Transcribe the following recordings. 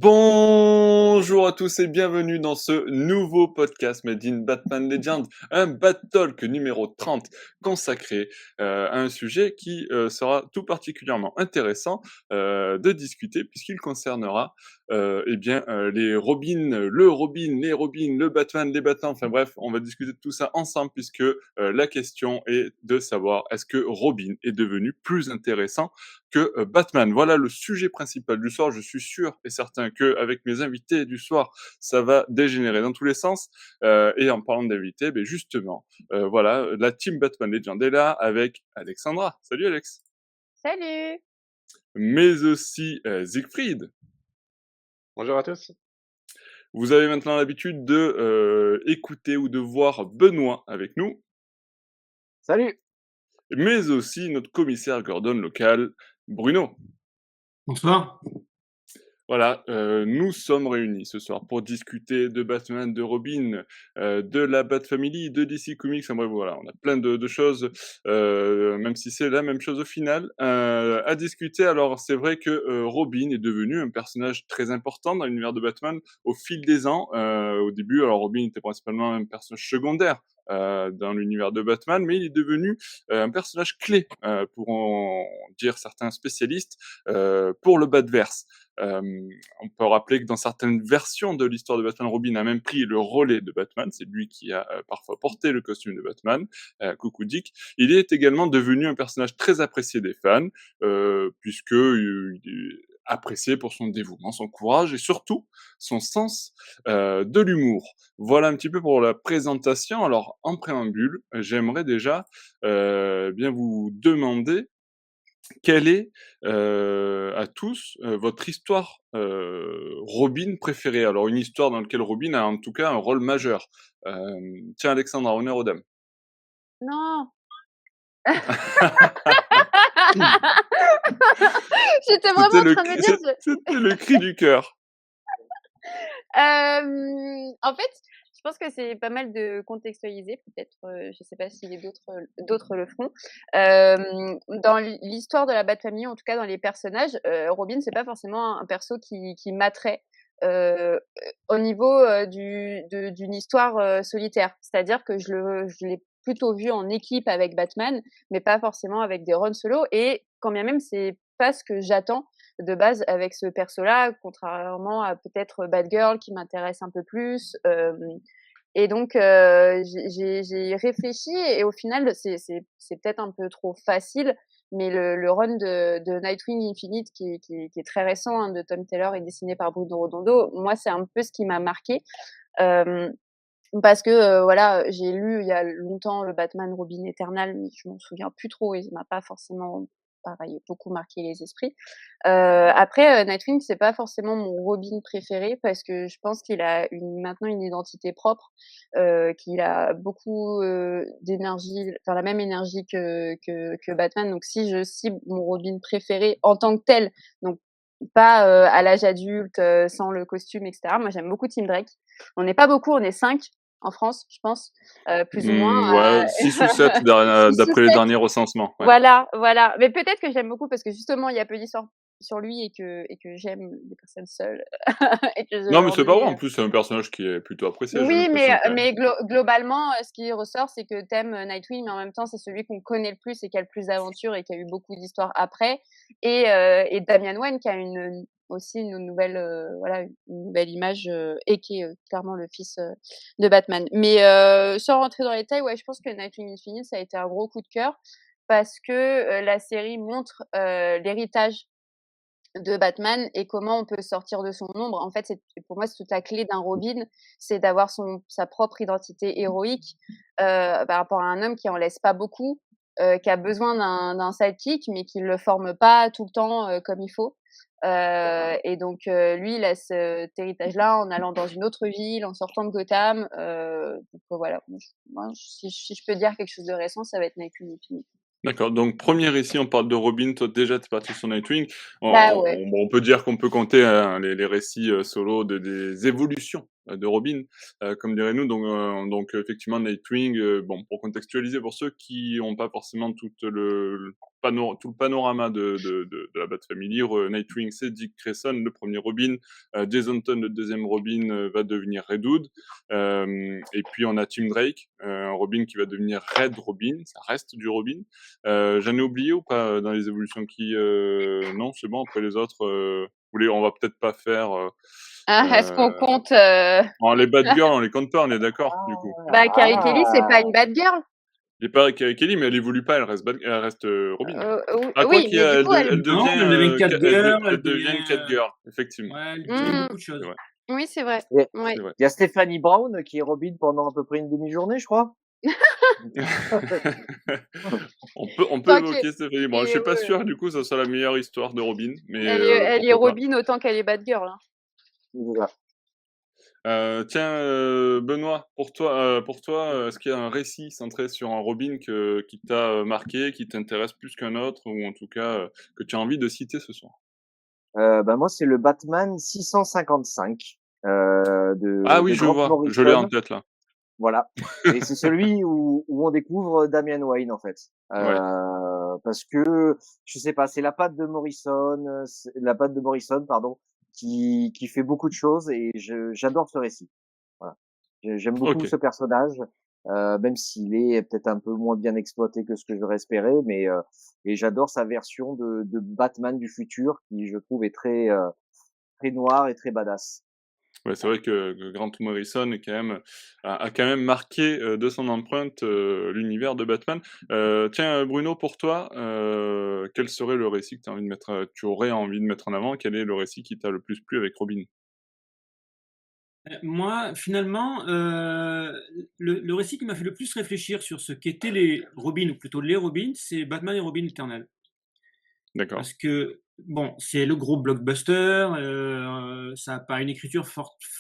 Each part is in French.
Bonjour à tous et bienvenue dans ce nouveau podcast Made in Batman Legends, un Bat-Talk numéro 30 consacré à un sujet qui sera tout particulièrement intéressant de discuter puisqu'il concernera les Robins, les Robins, le Batman, les Batman, enfin bref, on va discuter de tout ça ensemble puisque la question est de savoir est-ce que Robin est devenu plus intéressant que Batman. Voilà le sujet principal du soir. Je suis sûr et certain qu'avec mes invités du soir, ça va dégénérer dans tous les sens. Et en parlant d'invités, ben justement, voilà, la team Batman Legend est là avec Alexandra. Salut Alex. Salut! Mais aussi Siegfried. Bonjour à tous. Vous avez maintenant l'habitude de écouter ou de voir Benoît avec nous. Salut. Mais aussi notre commissaire Gordon local, Bruno. Bonsoir. Voilà, nous sommes réunis ce soir pour discuter de Batman, de Robin, de la Bat Family, de DC Comics. Enfin bref, voilà, on a plein de choses, même si c'est la même chose au final, à discuter. Alors c'est vrai que Robin est devenu un personnage très important dans l'univers de Batman au fil des ans. Au début, alors Robin était principalement un personnage secondaire dans l'univers de Batman, mais il est devenu un personnage clé, pour en dire certains spécialistes, pour le Batverse. On peut rappeler que dans certaines versions de l'histoire de Batman, Robin a même pris le relais de Batman. C'est lui qui a parfois porté le costume de Batman. Coucou Dick. Il est également devenu un personnage très apprécié des fans, puisque il est apprécié pour son dévouement, son courage et surtout son sens de l'humour. Voilà un petit peu pour la présentation. Alors, en préambule, j'aimerais déjà bien vous demander quelle est à tous votre histoire Robin préférée? Alors une histoire dans laquelle Robin a en tout cas un rôle majeur. Tiens Alexandra, honneur aux dames. Non! J'étais vraiment en train de me dire C'était le cri du cœur. En fait, je pense que c'est pas mal de contextualiser peut-être, je sais pas si d'autres le feront. Dans l'histoire de la Bat Family, en tout cas dans les personnages, Robin, c'est pas forcément un perso qui m'attrait, au niveau, d'une histoire, solitaire. C'est-à-dire que je l'ai plutôt vu en équipe avec Batman, mais pas forcément avec des runs solo et quand bien même c'est pas ce que j'attends de base avec ce perso-là, contrairement à peut-être Batgirl qui m'intéresse un peu plus, et donc j'ai réfléchi et au final c'est peut-être un peu trop facile, mais le run de Nightwing Infinite qui est très récent, hein, de Tom Taylor et dessiné par Bruno Redondo, moi c'est un peu ce qui m'a marqué, hem, parce que, voilà, j'ai lu il y a longtemps le Batman Robin Eternal, mais je m'en souviens plus trop et ça m'a pas forcément, pareil, beaucoup marqué les esprits. Après, Nightwing, c'est pas forcément mon Robin préféré parce que je pense qu'il a maintenant une identité propre, qu'il a beaucoup, d'énergie, enfin la même énergie que Batman. Donc si je cible mon Robin préféré en tant que tel, donc pas, à l'âge adulte, sans le costume et cetera. Moi, j'aime beaucoup Tim Drake. On n'est pas beaucoup, on est 5 en France, je pense, plus ou moins, Ouais, 6 ou 7 6 ou d'après les 7. derniers recensements. Ouais. Voilà. Mais peut-être que j'aime beaucoup parce que justement, il y a peu d'histoires sur lui et que j'aime les personnes seules et que Non mais c'est pas vrai, aujourd'hui, en plus c'est un personnage qui est plutôt apprécié, j'ai oui, mais l'impression quand même. mais globalement, ce qui ressort, c'est que tu aimes Nightwing, mais en même temps, c'est celui qu'on connaît le plus et qui a le plus d'aventures et qui a eu beaucoup d'histoires après et Damian Wayne qui a aussi une nouvelle, voilà, une nouvelle image, et qui est, clairement le fils, de Batman. Mais sans rentrer dans les détails, ouais, je pense que Nightwing Infinite, ça a été un gros coup de cœur parce que, la série montre, l'héritage de Batman et comment on peut sortir de son ombre. En fait, pour moi, c'est toute la clé d'un Robin, c'est d'avoir sa propre identité héroïque, par rapport à un homme qui en laisse pas beaucoup, qui a besoin d'un sidekick, mais qui le forme pas tout le temps, comme il faut. Et donc, lui, il a cet héritage-là en allant dans une autre ville, en sortant de Gotham. Donc, voilà, moi, si je peux dire quelque chose de récent, ça va être Nightwing Infinite. D'accord, donc premier récit, on parle de Robin, toi déjà tu es parti sur Nightwing. Bah ouais. On peut dire qu'on peut compter, hein, les récits, solos des évolutions de Robin, comme diraient-nous. Donc effectivement, Nightwing, bon, pour contextualiser, pour ceux qui n'ont pas forcément tout le panorama de la Bat-Family, Nightwing, c'est Dick Grayson, le premier Robin. Jason Todd, le deuxième Robin, va devenir Red Hood. Et puis on a Tim Drake, un Robin qui va devenir Red Robin, ça reste du Robin. J'en ai oublié ou pas dans les évolutions qui non, c'est bon. Après les autres, on va peut-être pas faire. Est-ce qu'on compte Les Bad Girls, on les compte pas, on est d'accord du coup. Bah, Carrie Kelly, c'est pas une bad girl. Il paraît qu'avec Kelly, mais elle évolue pas, elle reste Robin. Oui, mais du coup, elle Non, elle devient Catgirl, elle devient une Catgirl, effectivement. Ouais, elle devient beaucoup de choses. C'est vrai. Oui, c'est vrai. Il y a- Ouais. C'est vrai. Il y a Stephanie Brown qui est Robin pendant à peu près une demi-journée, je crois. On peut Tant que- évoquer Stéphanie. Bon, je suis pas ouais. sûr du coup ça soit la meilleure histoire de Robin, mais Elle est pourquoi pas. Robin autant qu'elle est bad girl. Hein. Voilà. Tiens, Benoît, pour toi, est-ce qu'il y a un récit centré sur un Robin qui t'a marqué, qui t'intéresse plus qu'un autre, ou en tout cas que tu as envie de citer ce soir? Moi, c'est le Batman 655 Ah oui, de je Grant vois, je l'ai en Morrison. tête là. Voilà. Et c'est celui où on découvre Damian Wayne, en fait. Ouais. Parce que, je sais pas, c'est la patte de Morrison, pardon, qui fait beaucoup de choses et j'adore ce récit. Voilà. J'aime beaucoup Ok. ce personnage, même s'il est peut-être un peu moins bien exploité que ce que j'aurais espéré, mais et j'adore sa version de Batman du futur qui, je trouve, est très noir et très badass. Ouais, c'est vrai que Grant Morrison a quand même marqué de son empreinte l'univers de Batman. Tiens, Bruno, pour toi, quel serait le récit que tu aurais envie de mettre en avant? Quel est le récit qui t'a le plus plu avec Robin? Moi, finalement, le récit qui m'a fait le plus réfléchir sur ce qu'étaient les Robins, ou plutôt les Robins, c'est Batman et Robin Eternal. D'accord. Parce que, bon, c'est le gros blockbuster, ça n'a pas une écriture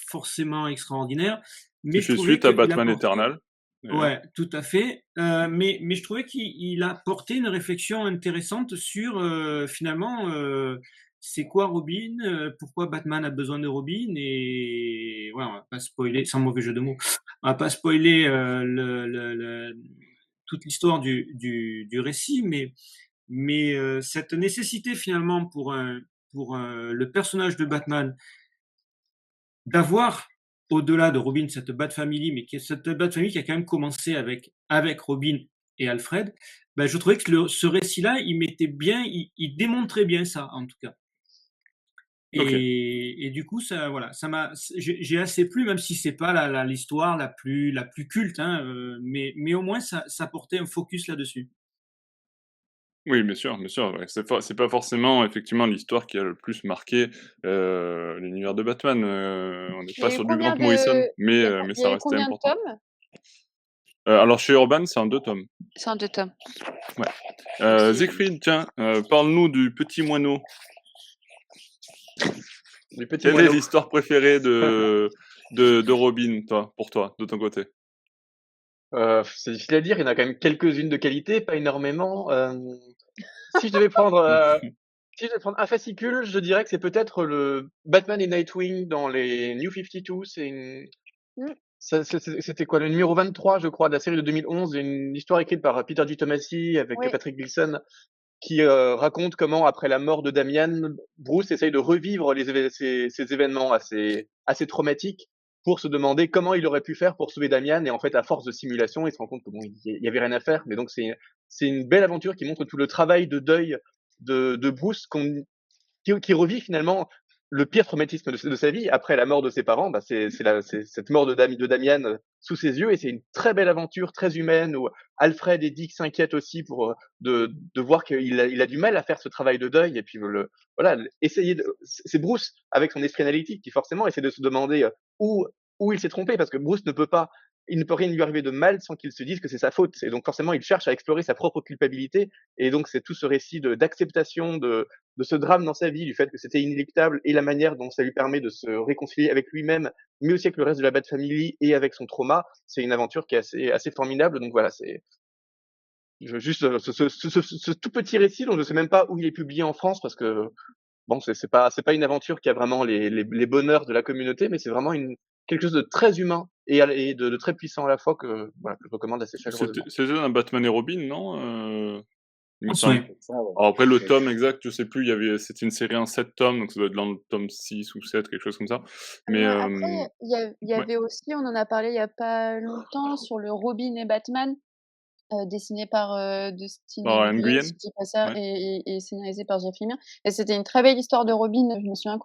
forcément extraordinaire, mais Qui je fait trouvais suite à qu'il Batman apportait... Eternal, d'ailleurs. Ouais, tout à fait. Mais je trouvais qu'il a porté une réflexion intéressante sur finalement c'est quoi Robin, pourquoi Batman a besoin de Robin et ouais, on va pas spoiler, sans mauvais jeu de mots, on va pas spoiler toute l'histoire du récit, mais cette nécessité finalement le personnage de Batman d'avoir, au-delà de Robin, cette Bat Family, mais cette Bat Family qui a quand même commencé avec Robin et Alfred, ben, je trouvais que ce récit-là, il mettait bien, il démontrait bien ça, en tout cas. Ok. Et du coup, ça, voilà, j'ai assez plu, même si c'est pas l'histoire la plus culte, hein, mais au moins ça portait un focus là-dessus. Oui, bien sûr, ouais. C'est pas forcément effectivement l'histoire qui a le plus marqué l'univers de Batman. On n'est Il y pas a eu sur du combien Grant de, Morrison, mais il y a ça eu restait combien de important. tomes? Alors chez Urban, c'est en 2 tomes. C'est en 2 tomes. Siegfried, tiens, parle-nous du Petit Moineau. Du petit Quelle est moineau. l'histoire préférée de Robin, pour toi, de ton côté? C'est difficile à dire, il y en a quand même quelques-unes de qualité, pas énormément. Si je devais prendre, si je devais prendre un fascicule, je dirais que c'est peut-être le Batman et Nightwing dans les New 52. Mm. C'était quoi, le numéro 23, je crois, de la série de 2011, une histoire écrite par Peter G. Tomasi avec Oui. Patrick Wilson, qui raconte comment, après la mort de Damian, Bruce essaye de revivre ces événements assez traumatiques pour se demander comment il aurait pu faire pour sauver Damian. Et en fait, à force de simulation, il se rend compte que bon, il y avait rien à faire. Mais donc, c'est une belle aventure qui montre tout le travail de deuil de Bruce qui revit finalement le pire traumatisme de sa vie après la mort de ses parents. Bah, c'est cette mort de Damian sous ses yeux, et c'est une très belle aventure, très humaine, où Alfred et Dick s'inquiètent aussi de voir qu'il a du mal à faire ce travail de deuil. Et puis voilà, c'est Bruce avec son esprit analytique qui forcément essaie de se demander où il s'est trompé, parce que Bruce il ne peut rien lui arriver de mal sans qu'il se dise que c'est sa faute. Et donc forcément, il cherche à explorer sa propre culpabilité. Et donc c'est tout ce récit d'acceptation de ce drame dans sa vie, du fait que c'était inéluctable, et la manière dont ça lui permet de se réconcilier avec lui-même, mais aussi avec le reste de la Bat Family et avec son trauma. C'est une aventure qui est assez formidable. Donc voilà, juste ce tout petit récit dont je sais même pas où il est publié en France, parce que bon, c'est pas une aventure qui a vraiment les bonheurs de la communauté, mais c'est vraiment quelque chose de très humain et de très puissant à la fois que voilà, que je recommande assez chaleureusement. C'était un Batman et Robin, non? Il me pense, semble. ouais. Ça, ouais. Alors après le tome exact, je sais plus, c'était une série en 7 tomes, donc ça doit être dans le tome 6 ou 7, quelque chose comme ça. Mais Après, il y ouais. avait aussi, on en a parlé il y a pas longtemps, sur le Robin et Batman, dessiné par, Dustin Par Ryan Nguyen, si Nguyen? je dis pas ça, Ouais. et scénarisé par Jeff Lemire, et c'était une très belle histoire de Robin. Je me souviens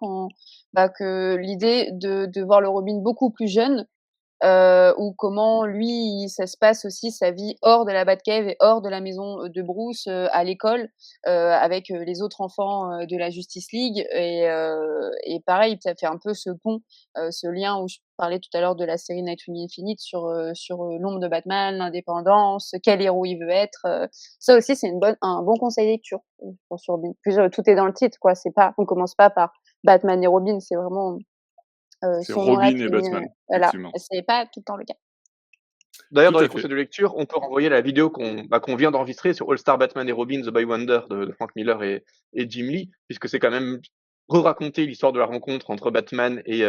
que l'idée de voir le Robin beaucoup plus jeune, ou comment lui, ça se passe aussi sa vie hors de la Batcave et hors de la maison de Bruce, à l'école, avec les autres enfants de la Justice League, et pareil, ça fait un peu ce pont, ce lien où je parlais tout à l'heure de la série Nightwing Infinite sur l'ombre de Batman, l'indépendance, quel héros il veut être. Ça aussi, c'est un bon conseil lecture sur Robin. Puis, tout est dans le titre, quoi. On commence pas par Batman et Robin, c'est vraiment C'est ce nom-là Robin et Batman, voilà, effectivement. c'est pas tout le temps le cas. D'ailleurs, Tout dans les à fait. conseils de lecture, on peut renvoyer la vidéo qu'on vient d'enregistrer sur All Star Batman et Robin, The By Wonder de Frank Miller et Jim Lee, puisque c'est quand même re-raconter l'histoire de la rencontre entre Batman et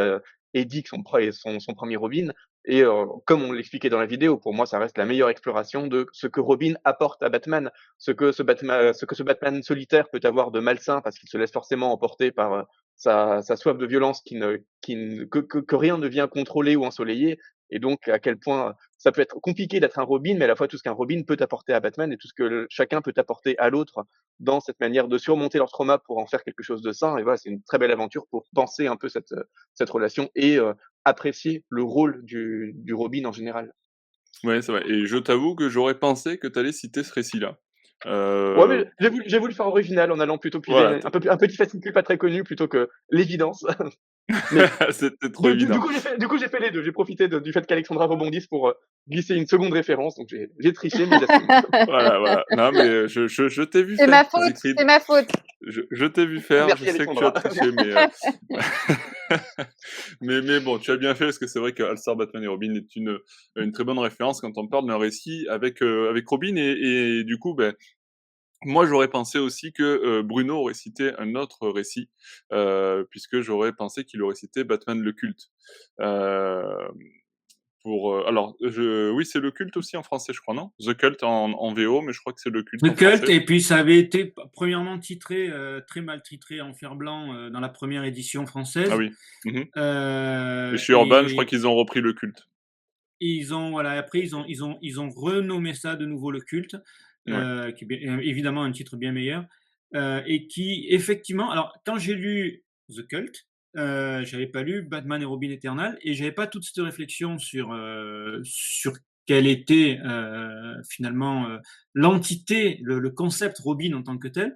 Dick, son premier Robin. Et comme on l'expliquait dans la vidéo, pour moi, ça reste la meilleure exploration de ce que Robin apporte à Batman, ce que ce Batman solitaire peut avoir de malsain, parce qu'il se laisse forcément emporter par sa soif de violence que rien ne vient contrôler ou ensoleiller, et donc à quel point ça peut être compliqué d'être un Robin, mais à la fois tout ce qu'un Robin peut apporter à Batman et tout ce que chacun peut apporter à l'autre dans cette manière de surmonter leur trauma pour en faire quelque chose de sain. Et voilà, c'est une très belle aventure pour penser un peu cette relation et apprécier le rôle du Robin en général. Ouais, c'est vrai, et je t'avoue que j'aurais pensé que tu allais citer ce récit-là. Ouais, mais j'ai voulu faire original en allant plutôt Voilà, puiser un petit fascicule pas très connu plutôt que l'évidence. Mais c'était trop du évident. coup, j'ai fait les deux. J'ai profité du fait qu'Alexandra rebondisse pour glisser une seconde référence. Donc j'ai triché, mais j'assume. Voilà. Non, mais je t'ai vu C'est ma faire, faute, Siegfried. c'est ma faute. Je t'ai vu faire, je Merci sais que tu as Alexandra. triché, mais mais bon, tu as bien fait, parce que c'est vrai que All Star Batman et Robin est une très bonne référence quand on parle d'un récit avec Robin, et du coup, ben, moi, j'aurais pensé aussi que Bruno aurait cité un autre récit, puisque j'aurais pensé qu'il aurait cité Batman le culte. Hem, oui, c'est le culte aussi en français, je crois, non? The Cult en VO, mais je crois que c'est le culte The en Cult, français. et puis ça avait été premièrement titré, très mal titré en fer blanc dans la première édition Ah française. oui. Mmh. Et Euh, chez Urban, je crois et, qu'ils ont repris le culte. et ils ont, voilà, après ils ont renommé ça de nouveau le culte, Ouais. qui est évidemment un titre bien meilleur, et qui effectivement, alors quand j'ai lu The Cult, j'avais pas lu Batman et Robin Eternal, et j'avais pas toute cette réflexion sur quelle était finalement l'entité, le concept Robin en tant que tel.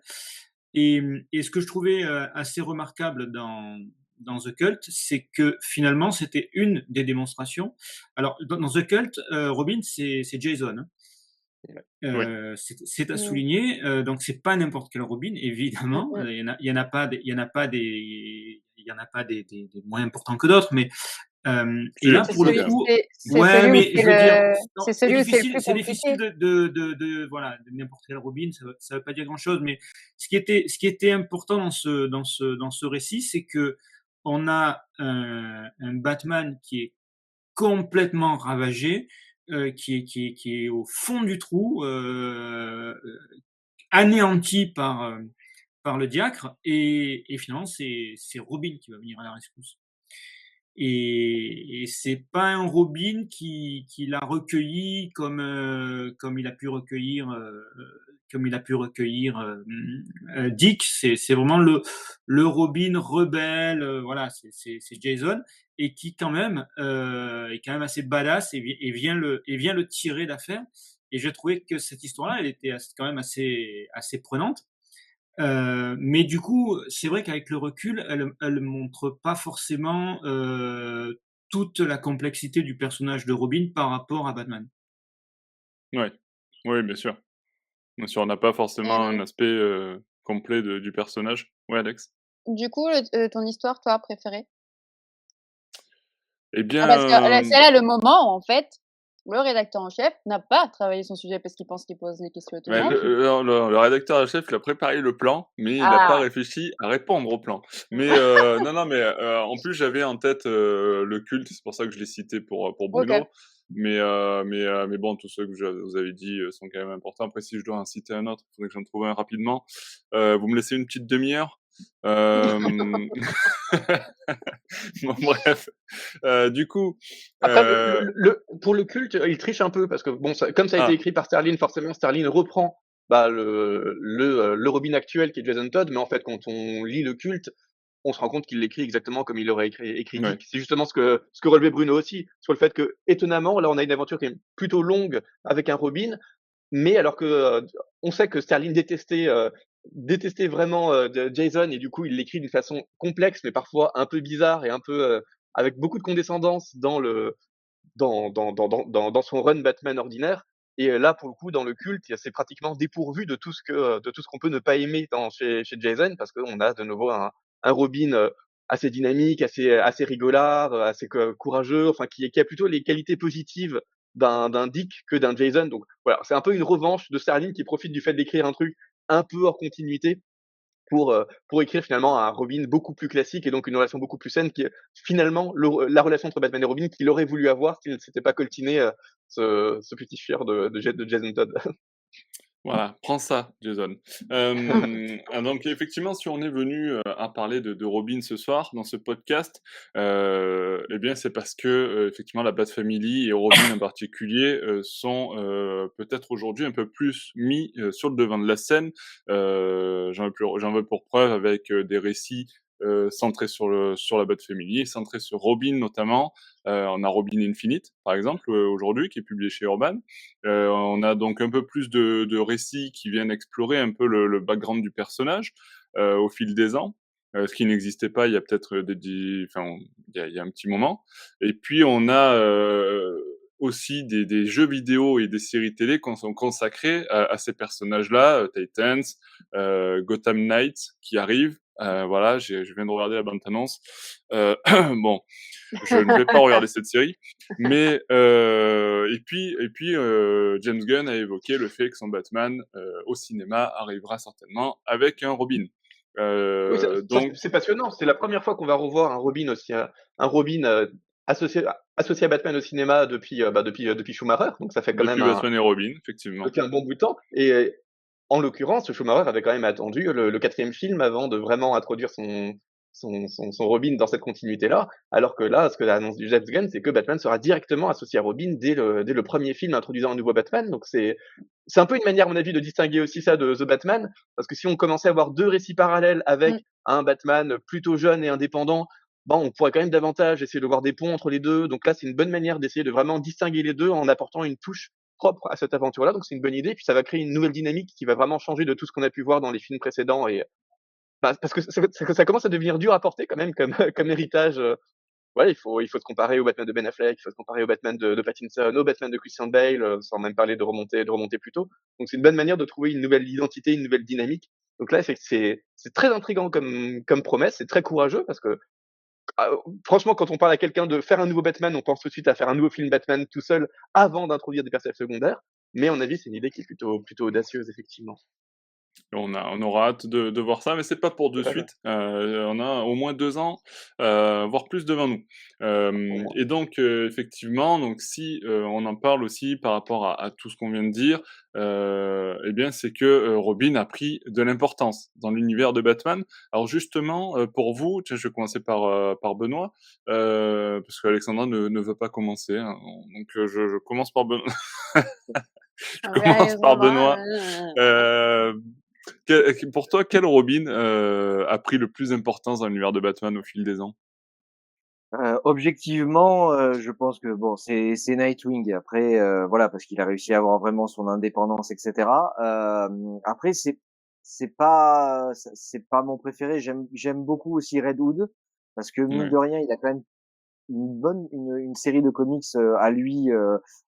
Et ce que je trouvais assez remarquable dans The Cult, c'est que finalement, c'était une des démonstrations. Alors, dans The Cult, Robin, c'est Jason, hein. Oui. C'est à Mmh. souligner. Donc, c'est pas n'importe quel Robin, Mmh évidemment. mh. Il y en a pas des moins importants que d'autres, mais et Si, là, C'est pour le si, celui quand même. coup, c'est ouais, celui où mais je veux dire, non, c'est celui où c'est le plus c'est difficile compliqué. voilà, de n'importe quel Robin, ça veut pas dire grand-chose, mais ce qui était important dans ce récit, c'est que on a un Batman qui est complètement ravagé, qui est au fond du trou, anéanti par le diacre, et finalement, c'est Robin qui va venir à la rescousse. Et c'est pas un Robin qui l'a recueilli comme il a pu recueillir Dick. C'est vraiment le Robin rebelle, voilà, c'est Jason, et qui quand même est quand même assez badass, et vient le tirer d'affaire. Et j'ai trouvé que cette histoire-là, elle était quand même assez prenante. Mais du coup, c'est vrai qu'avec le recul, elle montre pas forcément toute la complexité du personnage de Robin par rapport à Batman. Ouais. Oui, bien sûr. Bien sûr, on n'a pas forcément un Et aspect complet du personnage. Ouais, Alex? du coup, ton histoire, toi, préférée? Eh Ah, parce que là, bien, c'est là le moment où, en fait, Le rédacteur en chef n'a pas travaillé son sujet parce qu'il pense qu'il pose des questions Ouais, étonnantes. le rédacteur en chef, il a préparé le plan, mais il a pas Ah! réfléchi à répondre au plan. Mais non, non, mais en plus, j'avais en tête, le culte, c'est pour ça que je l'ai cité pour OK. Bruno. Mais bon, tous ceux que je vous avez dit, sont quand même importants. Après, si je dois en citer un autre, il faudrait que j'en trouve un rapidement. Vous me laissez une petite demi-heure? Hem, bon bref, du coup, Après, heu pour le culte, il triche un peu parce que bon, comme ça a été ah, écrit par Sterling, forcément Sterling reprend bah, le Robin actuel qui est Jason Todd, mais en fait, quand on lit le culte, on se rend compte qu'il l'écrit exactement comme il aurait écrit ouais, Dick. C'est justement ce que relevait Bruno aussi, sur le fait que, étonnamment, là, on a une aventure qui est plutôt longue avec un Robin, mais alors que on sait que Sterling détestait vraiment Jason et du coup il l'écrit d'une façon complexe, mais parfois un peu bizarre et un peu avec beaucoup de condescendance dans son run Batman ordinaire. Et là, pour le coup, dans le culte, c'est pratiquement dépourvu de tout ce qu'on peut ne pas aimer chez Jason, parce qu'on a de nouveau un Robin assez dynamique, assez rigolard, assez courageux, enfin qui a plutôt les qualités positives d'un Dick que d'un Jason. Donc voilà, c'est un peu une revanche de Sterling qui profite du fait d'écrire un truc un peu hors continuité pour écrire finalement un Robin beaucoup plus classique et donc une relation beaucoup plus saine qui est finalement la relation entre Batman et Robin qu'il aurait voulu avoir s'il ne s'était pas coltiné ce petit fier de Jason Todd. voilà, prends ça, Jason. Donc effectivement, si on est venu, à parler de Robin ce soir dans ce podcast, eh bien, c'est parce que, effectivement, la Bat Family et Robin en particulier, sont, peut-être aujourd'hui un peu plus mis, sur le devant de la scène. J'en veux pour preuve avec, des récits, centrés sur la Bat Family, centrés sur Robin notamment. On a Robin Infinite, par exemple, aujourd'hui, qui est publié chez Urban. On a donc un peu plus de récits qui viennent explorer un peu le background du personnage, au fil des ans, ce qui n'existait pas il y a peut-être, enfin, il y a un petit moment. Et puis on a, aussi des jeux vidéo et des séries télé qui sont consacrés à ces personnages-là, Titans, Gotham Knights qui arrivent. Voilà, je viens de regarder la bande annonce. Bon, je ne vais pas regarder cette série. Mais et puis James Gunn a évoqué le fait que son Batman au cinéma arrivera certainement avec un Robin. Oui, Donc c'est passionnant. C'est la première fois qu'on va revoir un Robin aussi, un Robin associé à Batman au cinéma depuis Schumacher. Donc ça fait quand même depuis Batman et Robin, effectivement. depuis un bon bout de temps. Et en l'occurrence, Schumacher avait quand même attendu le quatrième film avant de vraiment introduire son Robin dans cette continuité-là. Alors que là, ce que annonce du James Gunn, c'est que Batman sera directement associé à Robin dès le premier film introduisant un nouveau Batman. Donc c'est un peu une manière, à mon avis, de distinguer aussi ça de The Batman. Parce que si on commençait à avoir deux récits parallèles avec Mmh. un Batman plutôt jeune et indépendant, bon, on pourrait quand même davantage essayer de voir des ponts entre les deux. Donc là, c'est une bonne manière d'essayer de vraiment distinguer les deux en apportant une touche propre à cette aventure-là. Donc c'est une bonne idée. Puis ça va créer une nouvelle dynamique qui va vraiment changer de tout ce qu'on a pu voir dans les films précédents. Et bah, parce que ça commence à devenir dur à porter quand même comme, comme héritage. Ouais, il faut se comparer au Batman de Ben Affleck, il faut se comparer au Batman de Pattinson, au Batman de Christian Bale, sans même parler de remonter plus tôt. Donc c'est une bonne manière de trouver une nouvelle identité, une nouvelle dynamique. Donc là, c'est très intriguant comme promesse, c'est très courageux parce que ah, franchement, quand on parle à quelqu'un de faire un nouveau Batman, on pense tout de suite à faire un nouveau film Batman tout seul avant d'introduire des personnages secondaires. Mais à mon avis, c'est une idée qui est plutôt audacieuse, effectivement. On aura hâte de voir ça, mais c'est pas pour de Tout à fait. suite. On a au moins 2 ans, voire plus devant nous. Au moins. Et donc, effectivement, donc si, on en parle aussi par rapport à tout ce qu'on vient de dire, et bien, c'est que, Robin a pris de l'importance dans l'univers de Batman. Alors justement, pour vous, tiens, je vais commencer par Benoît, parce qu'Alexandra ne veut pas commencer, hein, donc je commence par Benoît. Je commence par Benoît. Heu pour toi, quel Robin, a pris le plus d'importance dans l'univers de Batman au fil des ans? Objectivement, je pense que bon, c'est Nightwing. Après, voilà, parce qu'il a réussi à avoir vraiment son indépendance, et cetera. Après, c'est pas mon préféré. J'aime beaucoup aussi Red Hood parce que mine Ouais, de rien, il a quand même une série de comics à lui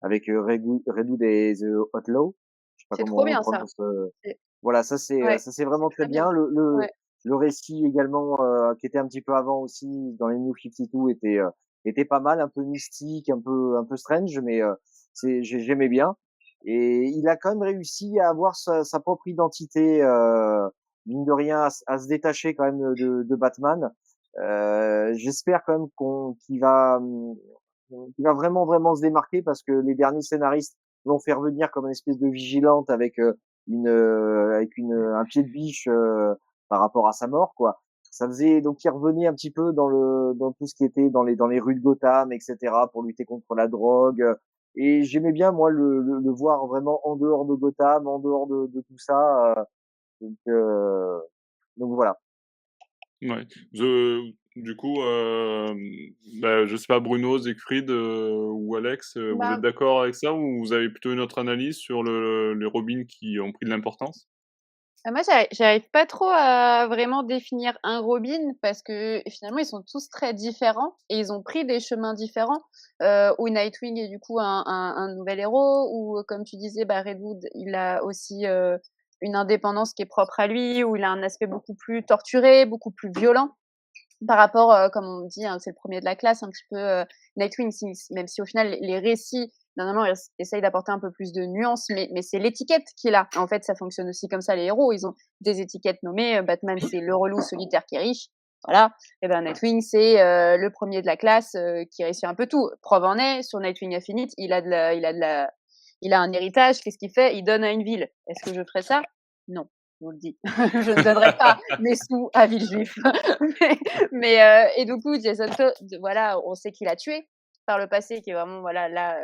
avec Red Hood et The Outlaw. Je sais pas C'est trop comment on bien ça. prononce. C'est Voilà, ouais, ça c'est c'est vraiment très très bien. bien. Ouais. Le récit également qui était un petit peu avant aussi dans les New 52 était pas mal, un peu mystique, un peu strange, mais j'aimais bien. Et il a quand même réussi à avoir sa propre identité, mine de rien, à se détacher quand même de Batman. J'espère quand même qu'il va vraiment se démarquer parce que les derniers scénaristes l'ont fait revenir comme une espèce de vigilante avec un pied de biche par rapport à sa mort, quoi. Ça faisait donc il revenait un petit peu dans tout ce qui était dans les rues de Gotham, etc. pour lutter contre la drogue. Et j'aimais bien moi le voir vraiment en dehors de Gotham, en dehors de tout ça. Donc euh, donc voilà. Ouais. Du coup, je sais pas, Bruno, Siegfried ou Alex, vous êtes Bah, d'accord avec ça ou vous avez plutôt une autre analyse sur les Robins qui ont pris de l'importance? moi, j'arrive pas trop à vraiment définir un Robin parce que finalement, ils sont tous très différents et ils ont pris des chemins différents. Où Nightwing est du coup un nouvel héros, ou comme tu disais, bah, Redwood, il a aussi une indépendance qui est propre à lui, où il a un aspect beaucoup plus torturé, beaucoup plus violent. Par rapport, comme on dit, hein, c'est le premier de la classe, un petit peu, Nightwing, même si au final les récits, normalement, essayent d'apporter un peu plus de nuances, mais c'est l'étiquette qui est là. En fait, ça fonctionne aussi comme ça, les héros, ils ont des étiquettes nommées. Batman, c'est le relou solitaire qui est riche, voilà. Et ben Nightwing, c'est le premier de la classe, qui réussit un peu tout. Preuve en est, sur Nightwing Infinite, il a un héritage. Qu'est-ce qu'il fait? Il donne à une ville. Est-ce que je ferais ça? Non, je vous le dis. Je ne donnerai pas mes sous à Villejuif. Et du coup, Jason Todd, voilà, on sait qu'il a tué par le passé, qui est vraiment, voilà, là,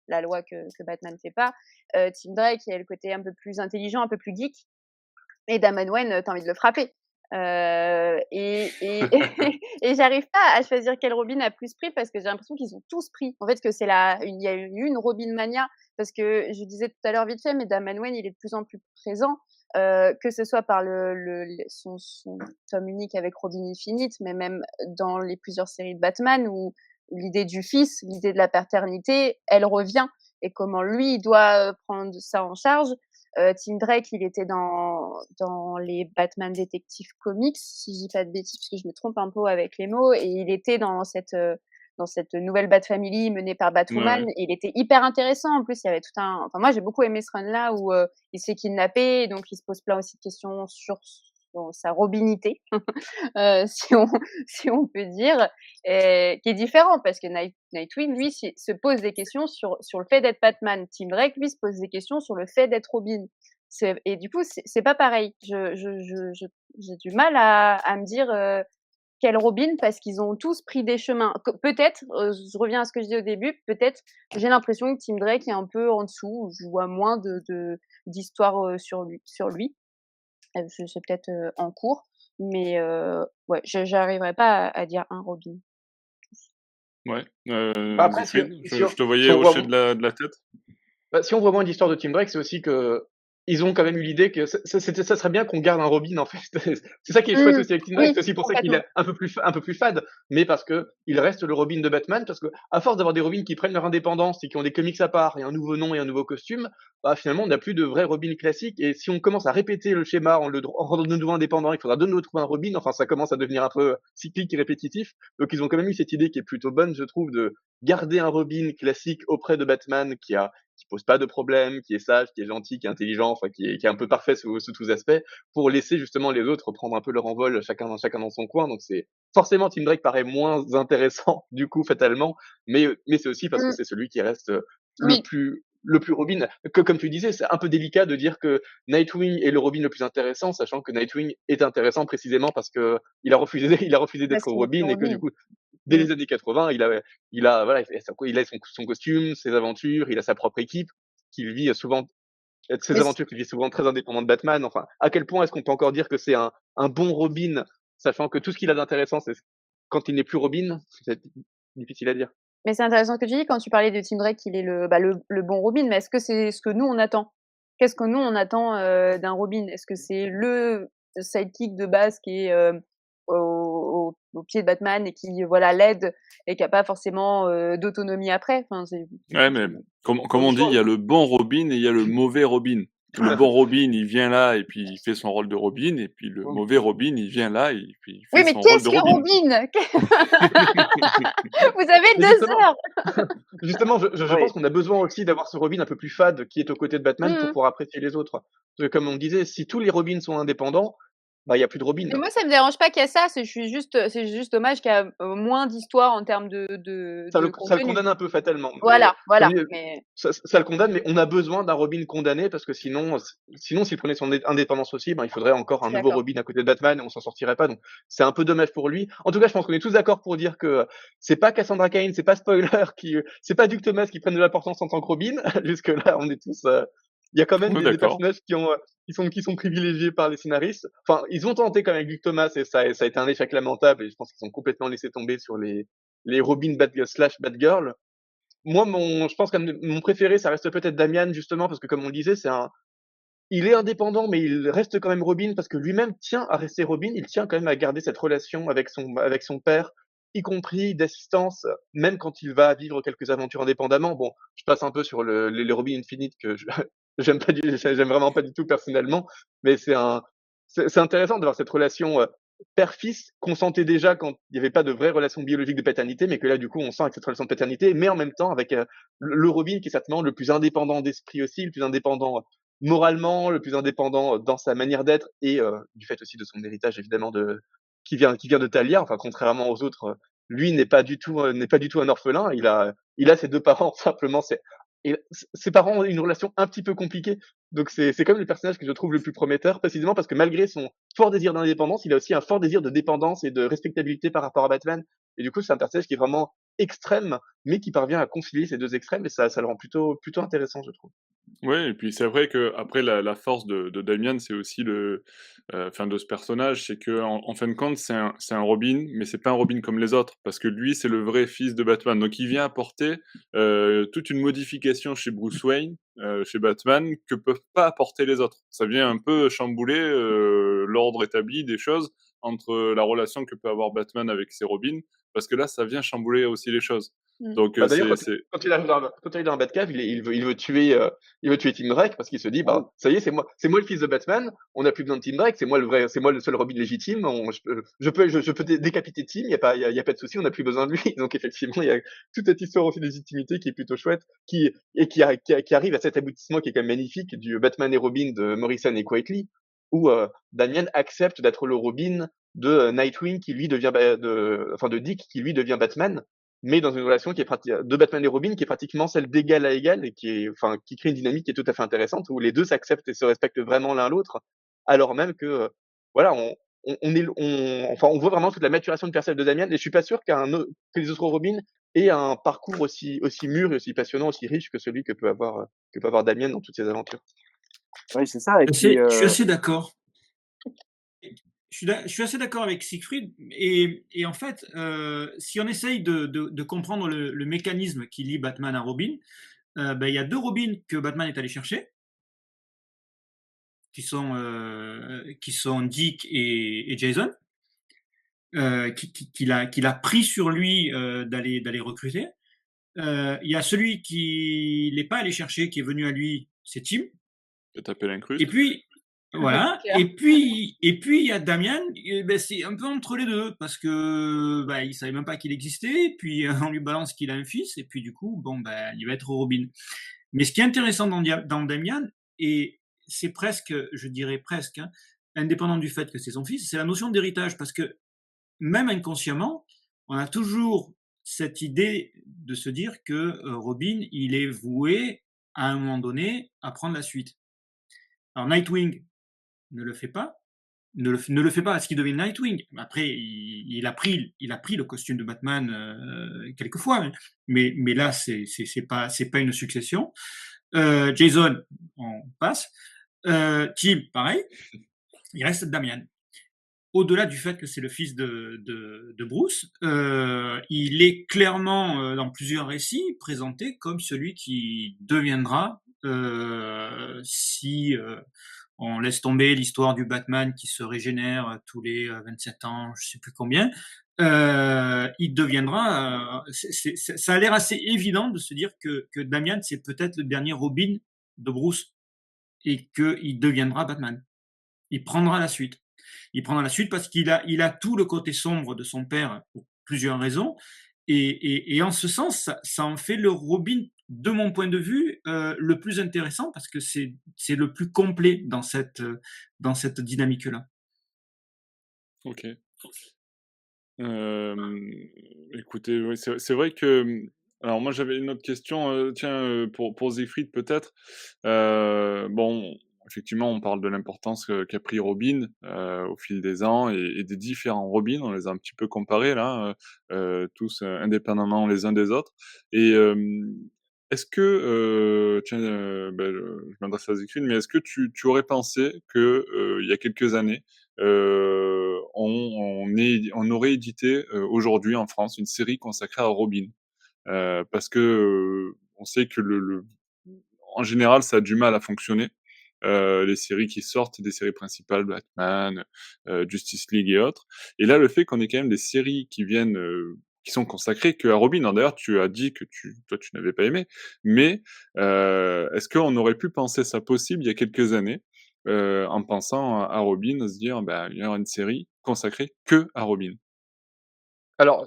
la loi que Batman fait pas. Tim Drake, il a le côté un peu plus intelligent, un peu plus geek. Et Damian Wayne, tu envie de le frapper. Et j'arrive pas à choisir quel Robin a plus pris parce que j'ai l'impression qu'ils ont tous pris. En fait, que il y a eu une Robin mania parce que je disais tout à l'heure vite fait, mais Damian Wayne, il est de plus en plus présent, que ce soit par son tome unique avec Robin Infinite, mais même dans les plusieurs séries de Batman où l'idée du fils, l'idée de la paternité, elle revient, et comment lui, il doit prendre ça en charge. Tim Drake, il était dans les Batman Detective Comics, si je dis pas de bêtises, parce que je me trompe un peu avec les mots, et il était dans cette nouvelle Bat Family menée par Batwoman. Ouais. Et il était hyper intéressant. En plus, il y avait enfin, moi, j'ai beaucoup aimé ce run-là où il se fait kidnapper, et donc il se pose plein aussi de questions sur sa robinité, si on si on peut dire, qui est différent parce que Nightwing, lui, se pose des questions sur le fait d'être Batman. Tim Drake, lui, se pose des questions sur le fait d'être Robin. Et du coup, c'est pas pareil. J'ai du mal à me dire quel Robin, parce qu'ils ont tous pris des chemins. Peut-être, je reviens à ce que je disais au début, peut-être j'ai l'impression que Tim Drake est un peu en dessous. Je vois moins d'histoire sur lui. C'est peut-être en cours, mais ouais, j'arriverai pas à dire un Robin. Ouais. Après, Siegfried, si je te si voyais on hocher voit de la tête. Bah, si on voit moins l'histoire de Tim Drake, c'est aussi que ils ont quand même eu l'idée que ça serait bien qu'on garde un Robin en fait. C'est ça qui est chouette Mmh. aussi avec Tim Drake. Oui, C'est aussi pour ça qu'il complètement. est un peu plus fade, mais parce que il reste le Robin de Batman. Parce que à force d'avoir des Robins qui prennent leur indépendance et qui ont des comics à part et un nouveau nom et un nouveau costume, bah finalement on n'a plus de vrais Robin classiques. Et si on commence à répéter le schéma en rendant de nouveau indépendant, il faudra de nouveau trouver un Robin. Enfin, ça commence à devenir un peu cyclique et répétitif. Donc ils ont quand même eu cette idée qui est plutôt bonne, je trouve, de garder un Robin classique auprès de Batman qui pose pas de problème, qui est sage, qui est gentil, qui est intelligent, enfin qui est un peu parfait sous tous aspects, pour laisser justement les autres prendre un peu leur envol, chacun dans son coin. Donc c'est forcément Tim Drake paraît moins intéressant du coup fatalement, mais c'est aussi parce que Mmh. c'est celui qui reste Oui, le plus Robin. Que comme tu disais, c'est un peu délicat de dire que Nightwing est le Robin le plus intéressant, sachant que Nightwing est intéressant précisément parce que il a refusé parce d'être qu'il est plus Robin et que du Robin. coup dès Mmh. les années 80, voilà, il a son costume, ses aventures, il a sa propre équipe, qu'il vit souvent, ses Mais c aventures qu'il vit souvent très indépendant de Batman. Enfin, à quel point est-ce qu'on peut encore dire que c'est un bon Robin, sachant que tout ce qu'il a d'intéressant, c'est quand il n'est plus Robin, c'est difficile à dire. mais c'est intéressant ce que tu dis quand tu parlais de Tim Drake, qu'il est le bon Robin, mais est-ce que c'est ce que nous on attend? Qu'est-ce que nous on attend, d'un Robin? Est-ce que c'est le sidekick de base qui est, au pied de Batman et qui, voilà, l'aide et qui a pas forcément, d'autonomie après? Enfin, c'est Ouais, mais comme Bon, on dit, il y a le bon Robin et il y a le mauvais Robin. Le bon Robin, il vient là et puis il fait son rôle de Robin, et puis le Mm. mauvais Robin, il vient là et puis il Oui, fait mais son rôle qu'est-ce de que Robin. Robin? Vous avez Mais 2 heures. justement, je Oui. pense qu'on a besoin aussi d'avoir ce Robin un peu plus fade qui est aux côtés de Batman pour Mmh. pouvoir apprécier les autres. Parce que comme on disait, si tous les Robins sont indépendants, bah, il y a plus de Robin. Mais moi, ça me dérange pas qu'il y a ça, c'est juste dommage qu'il y a, moins d'histoire en termes Ça de le contenu. condamne un peu fatalement. Mais Voilà, comme voilà, dit, mais ça le condamne, mais on a besoin d'un Robin condamné parce que sinon s'il prenait son indépendance aussi, ben, il faudrait encore je un suis nouveau d'accord. Robin à côté de Batman et on s'en sortirait pas. Donc c'est un peu dommage pour lui. En tout cas, je pense qu'on est tous d'accord pour dire que c'est pas Cassandra Cain, c'est pas Spoiler c'est pas Duke Thomas qui prennent de l'importance en tant que Robin. Jusque là, on est tous. Il y a quand même On est des d'accord. personnages qui sont privilégiés par les scénaristes. Enfin, ils ont tenté quand même avec Duke Thomas et ça a été un échec lamentable et je pense qu'ils ont complètement laissé tomber sur les Robin slash Batgirl. Moi, je pense que mon préféré, ça reste peut-être Damian, justement, parce que comme on le disait, il est indépendant, mais il reste quand même Robin, parce que lui-même tient à rester Robin, il tient quand même à garder cette relation avec son père, y compris d'assistance, même quand il va vivre quelques aventures indépendamment. Bon, je passe un peu sur les Robin Infinite que j'aime vraiment pas du tout personnellement, mais c'est intéressant d'avoir cette relation père-fils qu'on sentait déjà quand il n'y avait pas de vraie relation biologique de paternité, mais que là, du coup, on sent avec cette relation de paternité, mais en même temps avec le Robin qui est certainement le plus indépendant d'esprit aussi, le plus indépendant moralement, le plus indépendant dans sa manière d'être et du fait aussi de son héritage évidemment qui vient de Talia. Enfin, contrairement aux autres, lui n'est pas du tout un orphelin. Il a ses deux parents simplement. Ses parents ont une relation un petit peu compliquée. Donc c'est comme le personnage que je trouve le plus prometteur, précisément parce que malgré son fort désir d'indépendance, il a aussi un fort désir de dépendance et de respectabilité par rapport à Batman. Et du coup, c'est un personnage qui est vraiment extrême, mais qui parvient à concilier ces deux extrêmes et ça le rend plutôt intéressant, je trouve. Ouais, et puis c'est vrai qu'après la force de Damian, c'est aussi enfin de ce personnage, c'est qu'en fin de compte, c'est un Robin, mais c'est pas un Robin comme les autres, parce que lui, c'est le vrai fils de Batman. Donc il vient apporter toute une modification chez Bruce Wayne, chez Batman, que peuvent pas apporter les autres. Ça vient un peu chambouler l'ordre établi des choses entre la relation que peut avoir Batman avec ses Robins, parce que là, ça vient chambouler aussi les choses. Mmh. Donc Bah d'ailleurs, c'est quand il arrive dans la Batcave, il veut tuer Tim Drake parce qu'il se dit, Ah oui. bah, ça y est, c'est moi le fils de Batman, on n'a plus besoin de Tim Drake, c'est moi le seul Robin légitime, je peux décapiter Tim, y a pas de souci, on n'a plus besoin de lui. Donc effectivement, il y a toute cette histoire aussi de légitimité qui est plutôt chouette, qui arrive à cet aboutissement qui est quand même magnifique du Batman et Robin de Morrison et Quietly, où Damian accepte d'être le Robin de Nightwing qui lui devient, de Dick qui lui devient Batman, mais dans une relation qui est de Batman et Robin qui est pratiquement celle d'égal à égal et qui crée une dynamique qui est tout à fait intéressante où les deux s'acceptent et se respectent vraiment l'un l'autre, alors même que voilà, on voit vraiment toute la maturation de personnage de Damian et je suis pas sûr que les autres Robins aient un parcours aussi mûr et aussi passionnant, aussi riche que celui que peut avoir Damian dans toutes ses aventures. Oui, c'est ça. Et puis, Je suis assez d'accord. Je suis assez d'accord avec Siegfried. Et en fait, si on essaye de comprendre le mécanisme qui lie Batman à Robin, ben, il y a deux Robins que Batman est allé chercher, qui sont Dick et Jason, qu'il a pris sur lui d'aller recruter. Il y a celui qui n'est pas allé chercher, qui est venu à lui, c'est Tim. de taper Et l'incruste. puis, voilà. Claire. Et puis il y a Damian, ben, c'est un peu entre les deux, parce que ben, il savait même pas qu'il existait, puis on lui balance qu'il a un fils, et puis du coup, bon, ben, il va être Robin. Mais ce qui est intéressant dans Damian, et c'est presque, je dirais presque, hein, indépendant du fait que c'est son fils, c'est la notion d'héritage, parce que même inconsciemment, on a toujours cette idée de se dire que Robin, il est voué à un moment donné à prendre la suite. Alors Nightwing ne le fait pas, ne le fait pas parce qu'il devient Nightwing. Après, il a pris le costume de Batman quelquefois, mais là c'est pas une succession. Jason, on passe. Tim, pareil. Il reste Damian. Au-delà du fait que c'est le fils de Bruce, il est clairement dans plusieurs récits présenté comme celui qui deviendra si on laisse tomber l'histoire du Batman qui se régénère tous les 27 ans, je sais plus combien. Il deviendra. Ça a l'air assez évident de se dire que Damian c'est peut-être le dernier Robin de Bruce. et qu'il deviendra Batman. Il prendra la suite. Il prendra la suite parce qu'il a tout le côté sombre de son père pour plusieurs raisons. Et en ce sens, ça en fait le Robin, de mon point de vue, le plus intéressant parce que c'est le plus complet dans cette dynamique-là. Ok. Écoutez, oui, c'est vrai que. Alors, moi, j'avais une autre question, tiens, pour Siegfried, peut-être. Bon, effectivement, on parle de l'importance qu'a pris Robin au fil des ans et des différents Robins. On les a un petit peu comparés, là, tous indépendamment les uns des autres. Et est-ce que, tiens, ben, je m'adresse à Siegfried, mais est-ce que tu aurais pensé que, il y a quelques années, on aurait édité aujourd'hui en France une série consacrée à Robin? Parce que on sait que en général, ça a du mal à fonctionner. Les séries qui sortent, des séries principales, Batman, Justice League et autres. Et là, le fait qu'on ait quand même des séries qui viennent, qui sont consacrées que à Robin. Alors d'ailleurs, tu as dit que toi, tu n'avais pas aimé, mais est-ce qu'on aurait pu penser ça possible il y a quelques années, en pensant à Robin, se dire, bah, il y aura une série consacrée que à Robin? Alors,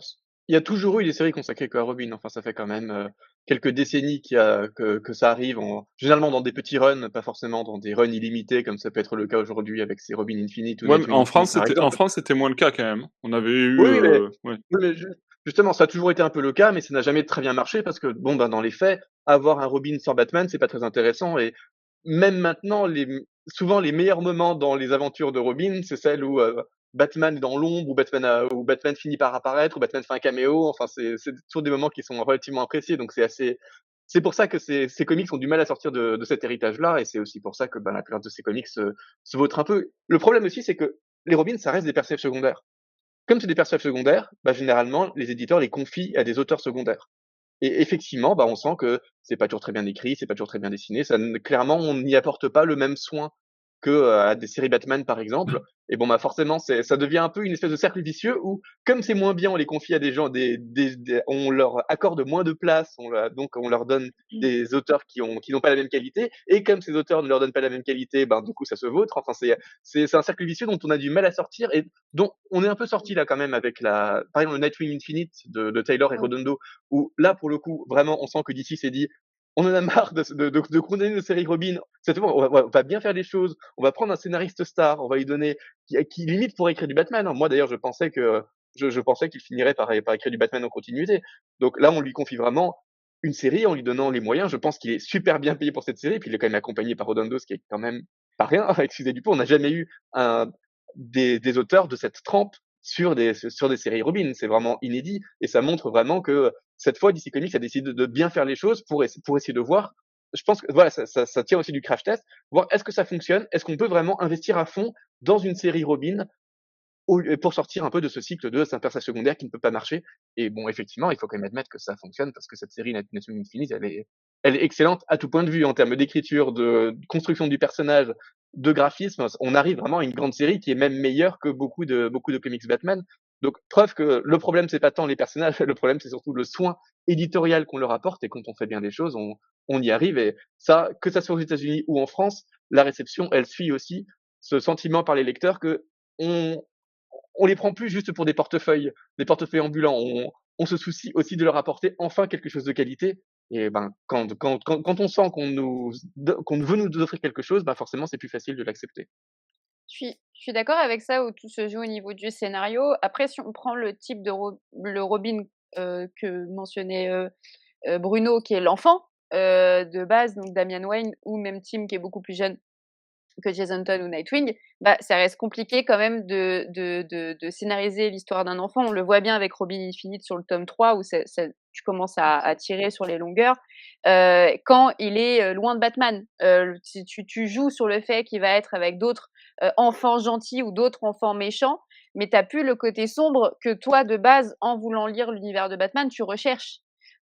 il y a toujours eu des séries consacrées qu'à Robin. Enfin, ça fait quand même, quelques décennies que ça arrive généralement dans des petits runs, pas forcément dans des runs illimités comme ça peut être le cas aujourd'hui avec ces Robin Infinite ou Ouais, mais Nightwing Infinite, par En exemple. France, c'était moins le cas quand même. On avait eu, Oui, oui, mais ouais. oui, mais justement, ça a toujours été un peu le cas, mais ça n'a jamais très bien marché parce que, bon, ben, dans les faits, avoir un Robin sans Batman, c'est pas très intéressant et même maintenant, souvent les meilleurs moments dans les aventures de Robin, c'est celles où, Batman est dans l'ombre, où Batman finit par apparaître, où Batman fait un caméo. Enfin, c'est toujours des moments qui sont relativement appréciés, donc c'est pour ça que ces comics ont du mal à sortir de cet héritage-là et c'est aussi pour ça que, ben, la plupart de ces comics se vautrent un peu. Le problème aussi, c'est que les Robins, ça reste des personnages secondaires. Comme c'est des personnages secondaires, bah, généralement, les éditeurs les confient à des auteurs secondaires. Et effectivement, bah, on sent que c'est pas toujours très bien écrit, c'est pas toujours très bien dessiné. Clairement, on n'y apporte pas le même soin que à des séries Batman, par exemple. Et bon, bah, forcément, ça devient un peu une espèce de cercle vicieux où, comme c'est moins bien, on les confie à des gens, on leur accorde moins de place, donc on leur donne des auteurs qui n'ont pas la même qualité. Et comme ces auteurs ne leur donnent pas la même qualité, ben, du coup, ça se vautre. Enfin, c'est un cercle vicieux dont on a du mal à sortir et dont on est un peu sorti là quand même avec par exemple, le Nightwing Infinite de Taylor et Mmh. Redondo, où là, pour le coup, vraiment, on sent que DC s'est dit, on en a marre de condamner nos séries Robin. Cette fois, on va bien faire les choses. On va prendre un scénariste star. On va lui donner, qui limite pourrait écrire du Batman, hein. Moi, d'ailleurs, je pensais qu'il finirait par écrire du Batman en continuité. Donc là, on lui confie vraiment une série en lui donnant les moyens. Je pense qu'il est super bien payé pour cette série. Puis il est quand même accompagné par Redondo, ce qui est quand même pas rien. Excusez du peu. On n'a jamais eu des auteurs de cette trempe sur des séries Robin. C'est vraiment inédit et ça montre vraiment que cette fois, DC Comics a décidé de bien faire les choses pour essayer de voir. Je pense que voilà, ça tient aussi du crash test, voir est-ce que ça fonctionne, est-ce qu'on peut vraiment investir à fond dans une série Robin pour sortir un peu de ce cycle de c'est un personnage secondaire qui ne peut pas marcher. Et bon, effectivement, il faut quand même admettre que ça fonctionne parce que cette série Nation Infinite, elle est excellente à tout point de vue en termes d'écriture, de construction du personnage, de graphisme. On arrive vraiment à une grande série qui est même meilleure que beaucoup de comics Batman. Donc, preuve que le problème, c'est pas tant les personnages, le problème, c'est surtout le soin éditorial qu'on leur apporte. Et quand on fait bien les choses, on y arrive. Et ça, que ça soit aux États-Unis ou en France, la réception, elle suit aussi ce sentiment par les lecteurs que on les prend plus juste pour des portefeuilles ambulants. On se soucie aussi de leur apporter enfin quelque chose de qualité. Et ben, quand on sent qu'on veut nous offrir quelque chose, ben forcément, c'est plus facile de l'accepter. Je suis d'accord avec ça où tout se joue au niveau du scénario. Après, si on prend le type le Robin, que mentionnait, Bruno, qui est l'enfant, de base, donc Damian Wayne ou même Tim qui est beaucoup plus jeune que Jason Todd ou Nightwing, bah, ça reste compliqué quand même de scénariser l'histoire d'un enfant. On le voit bien avec Robin Infinite sur le tome 3 où tu commences à tirer sur les longueurs, quand il est, loin de Batman. Si tu joues sur le fait qu'il va être avec d'autres, enfants gentils ou d'autres enfants méchants, mais tu as plus le côté sombre que toi, de base, en voulant lire l'univers de Batman, tu recherches.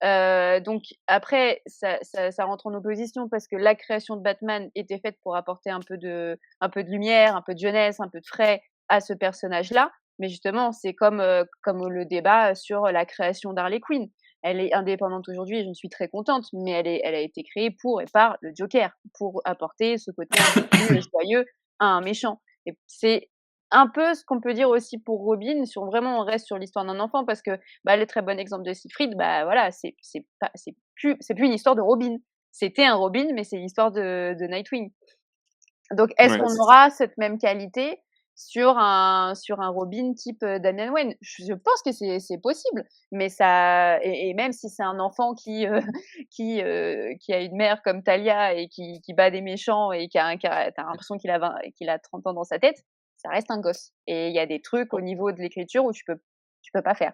Donc après, ça rentre en opposition parce que la création de Batman était faite pour apporter un peu de lumière, un peu de jeunesse, un peu de frais à ce personnage-là. Mais justement, c'est comme le débat sur la création d'Harley Quinn. elle est indépendante aujourd'hui et j'en suis très contente, mais elle a été créée pour et par le Joker, pour apporter ce côté un peu plus joyeux à un méchant. Et c'est un peu ce qu'on peut dire aussi pour Robin, si on vraiment on reste sur l'histoire d'un enfant, parce que le très bon exemple de Siegfried, voilà, c'est plus une histoire de Robin. C'était un Robin, mais c'est l'histoire de Nightwing. Donc, est-ce Ouais. qu'on aura cette même qualité sur un Robin type Damian Wayne? Je pense que c'est possible, mais ça et même si c'est un enfant qui qui a une mère comme Talia et qui bat des méchants et t'as l'impression qu'il a 30 ans dans sa tête, ça reste un gosse. Et il y a des trucs au niveau de l'écriture où tu peux pas faire.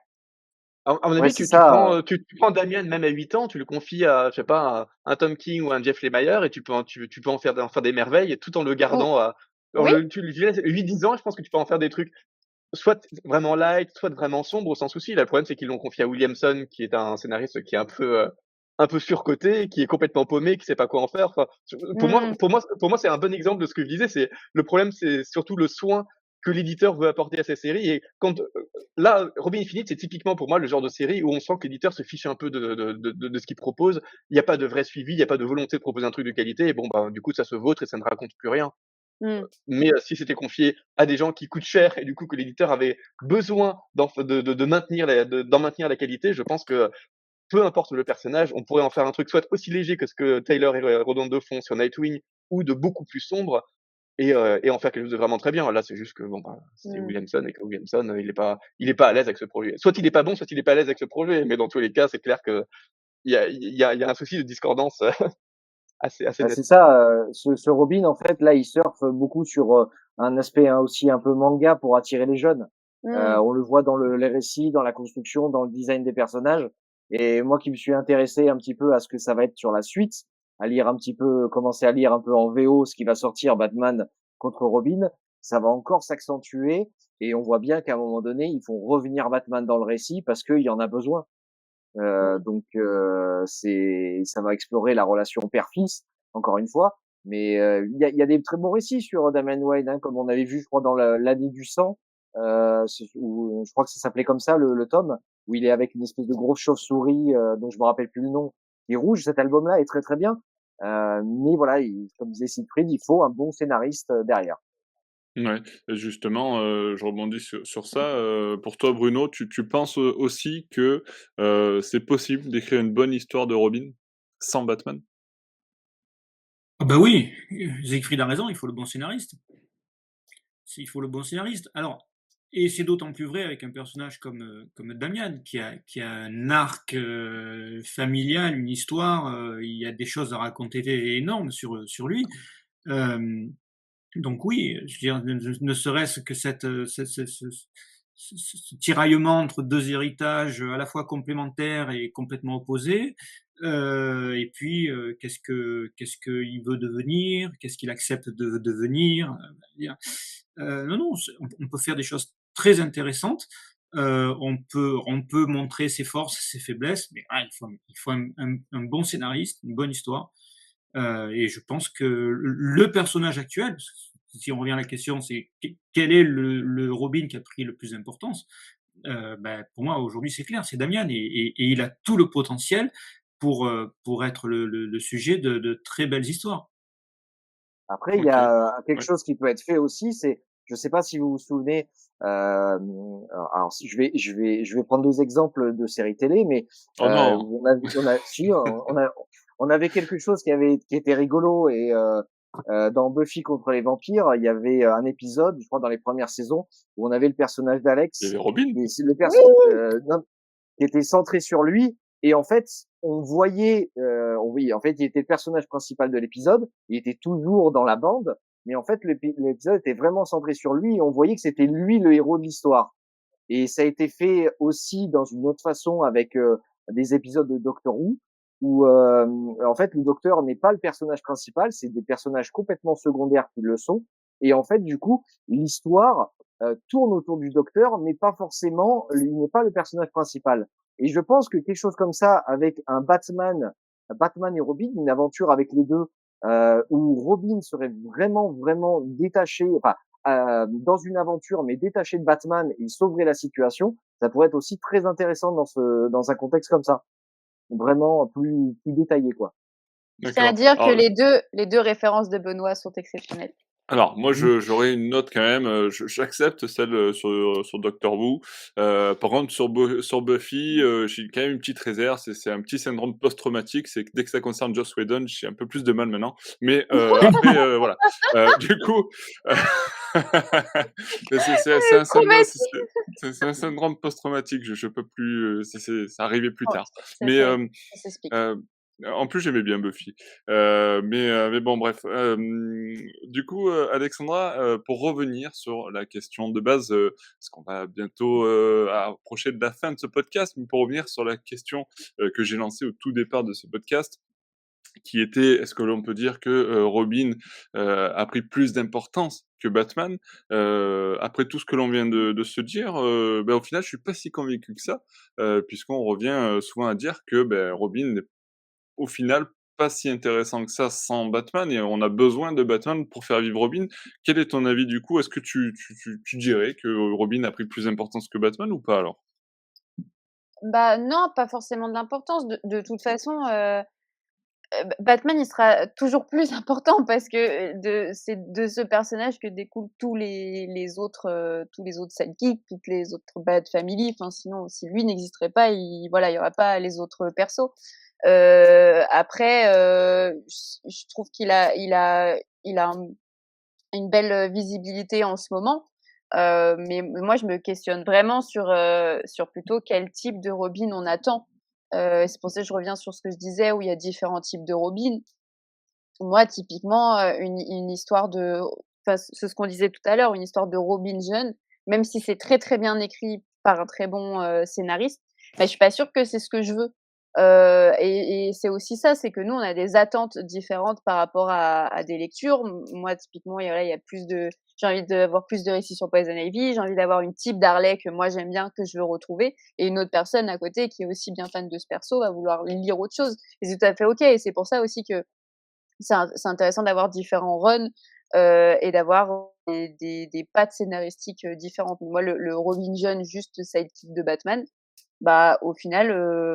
À mon Ouais, avis, c'est tu ça. prends, tu prends Damian même à 8 ans, tu le confies à, je sais pas, un Tom King ou un Jeff Lemire et tu peux en faire des merveilles tout en le Ou gardant à oui, tu lui laisses 8-10 ans, je pense que tu peux en faire des trucs soit vraiment light, soit vraiment sombre, sans souci. Là, le problème, c'est qu'ils l'ont confié à Williamson, qui est un scénariste qui est un peu surcoté, qui est complètement paumé, qui sait pas quoi en faire. Enfin, mmh, pour moi, c'est un bon exemple de ce que je disais. C'est le problème, c'est surtout le soin que l'éditeur veut apporter à ces séries. Et quand là, Robin Infinite, c'est typiquement pour moi le genre de série où on sent que l'éditeur se fiche un peu de ce qu'il propose. Il n'y a pas de vrai suivi, il n'y a pas de volonté de proposer un truc de qualité. Et bon, bah, du coup, ça se vautre et ça ne raconte plus rien. mmh, Mais si c'était confié à des gens qui coûtent cher et du coup que l'éditeur avait besoin d'en maintenir la qualité, je pense que peu importe le personnage, on pourrait en faire un truc soit aussi léger que ce que Taylor et Redondo font sur Nightwing, ou de beaucoup plus sombre, et en faire quelque chose de vraiment très bien. Là, c'est juste que bon, bah, c'est mmh. Williamson et que Williamson, il est pas à l'aise avec ce projet. Soit il est pas bon, soit il est pas à l'aise avec ce projet. Mais dans tous les cas, c'est clair que il y a un souci de discordance assez Bah, net. c'est ça, ce Robin, en fait, là, il surfe beaucoup sur un aspect aussi un peu manga pour attirer les jeunes. Mmh. On le voit dans les récits, dans la construction, dans le design des personnages. Et moi qui me suis intéressé un petit peu à ce que ça va être sur la suite, à lire un petit peu, commencer à lire un peu en VO ce qui va sortir Batman contre Robin, ça va encore s'accentuer. Et on voit bien qu'à un moment donné, ils font revenir Batman dans le récit parce qu'il y en a besoin. Donc ça va explorer la relation père-fils encore une fois, mais il y a des très bons récits sur Damian Wayne, hein, comme on avait vu, je crois, dans l'année du sang, où je crois que ça s'appelait comme ça le tome, où il est avec une espèce de grosse chauve-souris dont je me rappelle plus le nom, qui est rouge. Cet album-là est très très bien, mais voilà, comme disait Siegfried, il faut un bon scénariste derrière. Ouais, et justement, je rebondis sur ça, pour toi Bruno, tu penses, aussi que, c'est possible d'écrire une bonne histoire de Robin sans Batman? Ah bah oui, Siegfried a raison, il faut le bon scénariste. Il faut le bon scénariste. Alors, et c'est d'autant plus vrai avec un personnage comme Damian, qui a un arc familial, une histoire, il y a des choses à raconter énormes sur lui. Euh, donc oui, je veux dire, ne serait-ce que ce tiraillement entre deux héritages à la fois complémentaires et complètement opposés. Et puis, qu'est-ce qu'il veut devenir, qu'est-ce qu'il accepte de devenir. Non, non, on peut faire des choses très intéressantes. On peut montrer ses forces, ses faiblesses, mais il faut un bon scénariste, une bonne histoire. Et je pense que le personnage actuel, si on revient à la question, c'est quel est le Robin qui a pris le plus d'importance. Pour moi aujourd'hui c'est clair, c'est Damian et il a tout le potentiel pour être le sujet de très belles histoires. Après, il y OK. a quelque Ouais. chose qui peut être fait aussi, c'est, je sais pas si vous vous souvenez, alors si je vais prendre 2 exemples de séries télé, mais Oh non! on avait quelque chose qui était rigolo et dans Buffy contre les vampires, il y avait un épisode, je crois dans les premières saisons, où on avait le personnage Il y d'Alex avait Robin? et c'est le Oui! perso non, qui était centré sur lui. Et en fait, oui, en fait, il était le personnage principal de l'épisode. Il était toujours dans la bande, mais en fait, l'épisode était vraiment centré sur lui et on voyait que c'était lui le héros de l'histoire. Et ça a été fait aussi dans une autre façon avec des épisodes de Doctor Who où en fait le Docteur n'est pas le personnage principal, c'est des personnages complètement secondaires qui le sont. Et en fait, du coup, l'histoire tourne autour du Docteur, mais pas forcément, il n'est pas le personnage principal. Et je pense que quelque chose comme ça, avec Batman et Robin, une aventure avec les deux, où Robin serait vraiment, vraiment détaché, enfin, dans une aventure, mais détaché de Batman, et il sauverait la situation, ça pourrait être aussi très intéressant dans un contexte comme ça. vraiment plus détaillé, quoi. Je tiens à D'accord. dire que Alors, les deux références de Benoît sont exceptionnelles. Alors moi Mmh. j'aurais une note quand même, j'accepte celle, sur Doctor Who. Par contre sur Buffy, j'ai quand même une petite réserve, c'est un petit syndrome post-traumatique, c'est que dès que ça concerne Joss Whedon, j'ai un peu plus de mal maintenant. Mais, après, voilà. Du coup, mais c'est un syndrome Traumatisme. c'est un syndrome post-traumatique, je peux plus, c'est arrivé plus Oh, tard. ça Mais, ça s'explique. heu, en plus j'aimais bien Buffy. Mais bon bref, du coup, Alexandra, pour revenir sur la question de base, parce qu'on va bientôt, approcher de la fin de ce podcast, mais pour revenir sur la question, que j'ai lancée au tout départ de ce podcast, qui était: est-ce que l'on peut dire que, Robin, a pris plus d'importance que Batman? Après tout ce que l'on vient de se dire, au final je suis pas si convaincu que ça, puisqu'on revient, souvent à dire que, Robin n'est au final, pas si intéressant que ça sans Batman et on a besoin de Batman pour faire vivre Robin. Quel est ton avis du coup? Est-ce que tu dirais que Robin a pris plus d'importance que Batman ou pas alors? Bah, non, pas forcément d'importance. De toute façon, Batman, il sera toujours plus important parce que, c'est de ce personnage que découlent tous les autres sidekicks, toutes les autres Bat Family. Enfin, sinon, si lui n'existerait pas, il y aura pas les autres persos. Après, je trouve qu'il a une belle, visibilité en ce moment. Mais moi, je me questionne vraiment sur plutôt quel type de Robin on attend. C'est pour ça que je reviens sur ce que je disais où il y a différents types de Robin. Moi, typiquement, une histoire de enfin, c'est ce qu'on disait tout à l'heure, une histoire de Robin jeune, même si c'est très, très bien écrit par un très bon, scénariste, bah, je suis pas sûre que c'est ce que je veux. Et c'est aussi ça, c'est que nous, on a des attentes différentes par rapport à des lectures. Moi, typiquement, il y a plus de j'ai envie d'avoir plus de récits sur Poison Ivy, j'ai envie d'avoir une type d'Harley que moi j'aime bien, que je veux retrouver et une autre personne à côté qui est aussi bien fan de ce perso va vouloir lire autre chose et c'est tout à fait OK et c'est pour ça aussi que c'est intéressant d'avoir différents runs, et d'avoir des pattes scénaristiques, différentes. Moi, le Robin jeune, juste sidekick de Batman, bah, au final,